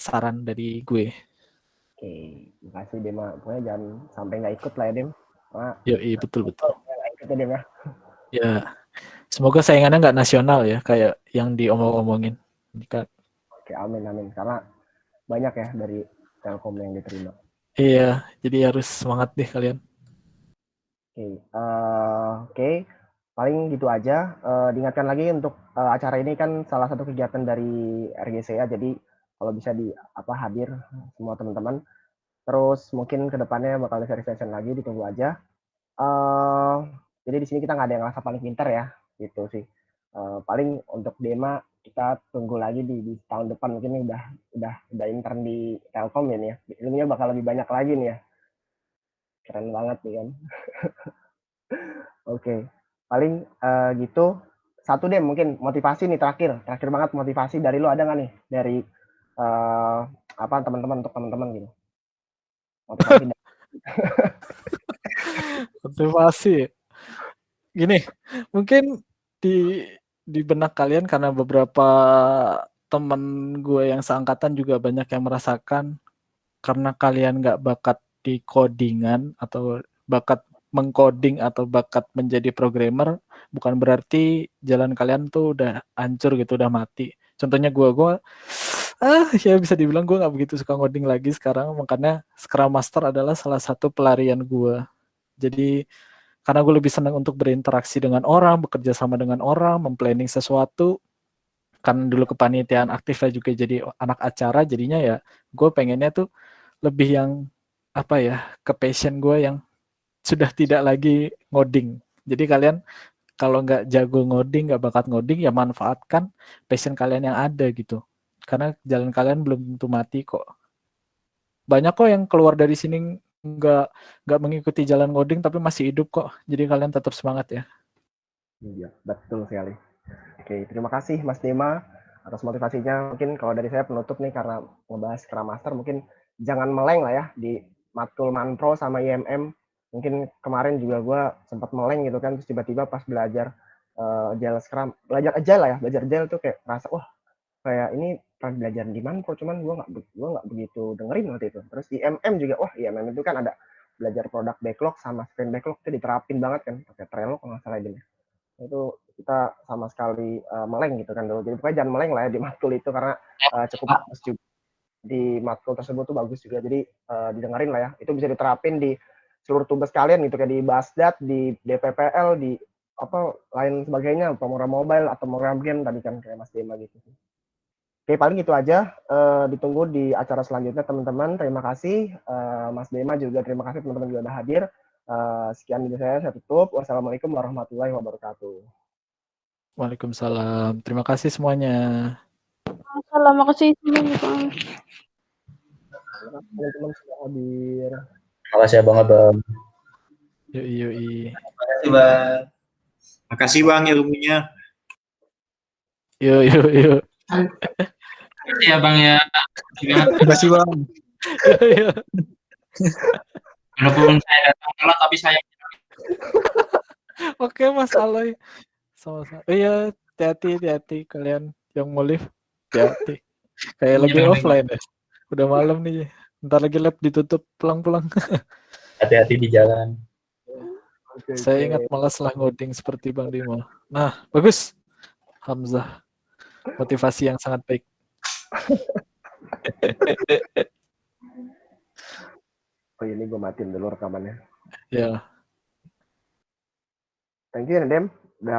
saran dari gue. Oke, makasih Dema. Pokoknya jangan sampai nggak ikut lah ya Dem. Karena Yoi, betul. nggak ikut ya Dem ya. Ya, semoga saingannya nggak nasional ya, kayak yang diomong-omongin. Oke, amin. Karena banyak ya dari Telkom yang diterima. Iya, jadi harus semangat deh kalian. Oke, paling gitu aja. Diingatkan lagi untuk acara ini kan salah satu kegiatan dari RGCA, jadi kalau bisa hadir semua teman-teman. Terus mungkin kedepannya bakal ada session lagi, ditunggu aja. Jadi di sini kita nggak ada yang ngerasa paling pintar ya, gitu sih. Paling untuk Dema kita tunggu lagi di tahun depan, mungkin udah intern di Telkom ya nih ya. Ilmunya bakal lebih banyak lagi nih ya. Keren banget nih kan. Oke, paling gitu. Satu deh mungkin motivasi nih terakhir banget, motivasi dari lo ada nggak nih dari teman-teman, untuk teman-teman gitu, motivasi Motivasi. Gini, mungkin di benak kalian, karena beberapa teman gue yang seangkatan juga banyak yang merasakan, karena kalian nggak bakat di codingan atau bakat mengcoding atau bakat menjadi programmer, bukan berarti jalan kalian tuh udah hancur gitu, udah mati. Contohnya gue ya bisa dibilang gue nggak begitu suka ngoding lagi sekarang, makanya Scrum Master adalah salah satu pelarian gue. Jadi karena gue lebih senang untuk berinteraksi dengan orang, bekerja sama dengan orang, memplanning sesuatu. Kan dulu kepanitiaan aktifnya juga jadi anak acara, jadinya ya gue pengennya tuh lebih yang ke passion gue yang sudah tidak lagi ngoding. Jadi kalian kalau nggak jago ngoding, nggak bakat ngoding, ya manfaatkan passion kalian yang ada gitu. Karena jalan kalian belum tentu mati kok. Banyak kok yang keluar dari sini nggak mengikuti jalan ngoding tapi masih hidup kok. Jadi kalian tetap semangat ya. Iya, betul sekali. Oke, terima kasih Mas Dema atas motivasinya. Mungkin kalau dari saya penutup nih, karena ngebahas Scrum Master, mungkin jangan meleng lah ya di matkul Manpro sama IMM. Mungkin kemarin juga gue sempat meleng gitu kan, terus tiba-tiba pas belajar Agile Scrum, belajar Agile lah ya, belajar Agile tuh kayak rasa wah kayak ini pernah belajar di Manpro, cuman gue nggak begitu dengerin waktu itu. Terus di IMM juga, wah IMM itu kan ada belajar product backlog sama sprint backlog, itu diterapin banget kan, pakai Trello kalau nggak salah ini. Itu kita sama sekali meleng gitu kan dulu. Jadi pokoknya jangan meleng lah ya di matkul itu, karena cukup bagus juga di matkul tersebut tuh, bagus juga. Jadi didengerin lah ya. Itu bisa diterapin di seluruh tugas kalian gitu, kayak di Basdat, di DPPL, di lain sebagainya, program mobile atau program game tadi kan kayak Mas Dema gitu. Oke, paling gitu aja. Ditunggu di acara selanjutnya teman-teman. Terima kasih Mas Dema juga, terima kasih teman-teman juga udah hadir. Sekian dari saya tutup. Wassalamualaikum warahmatullahi wabarakatuh. Waalaikumsalam. Terima kasih semuanya. Terima kasih semuanya. Teman-teman sudah hadir. Terima kasih Abang. Yoi. Terima kasih Bang. Makasih Bang ilmunya. Yuk. Ya Bang ya. Terima kasih Bang. Yuk. Walaupun saya datang telat tapi saya. Oke Mas Aloy. Sama-sama. Iya, hati-hati kalian yang mau live. Hati-hati. Kayak lagi offline ya. Udah malam nih. Ntar lagi lab ditutup, pulang-pulang. Hati-hati di jalan. Saya ingat malas lah ngoding seperti Bang Dima. Nah, bagus. Hamzah. Motivasi yang sangat baik. Oh ini gue matiin dulu rekamannya. Ya, Thank you, Nadem.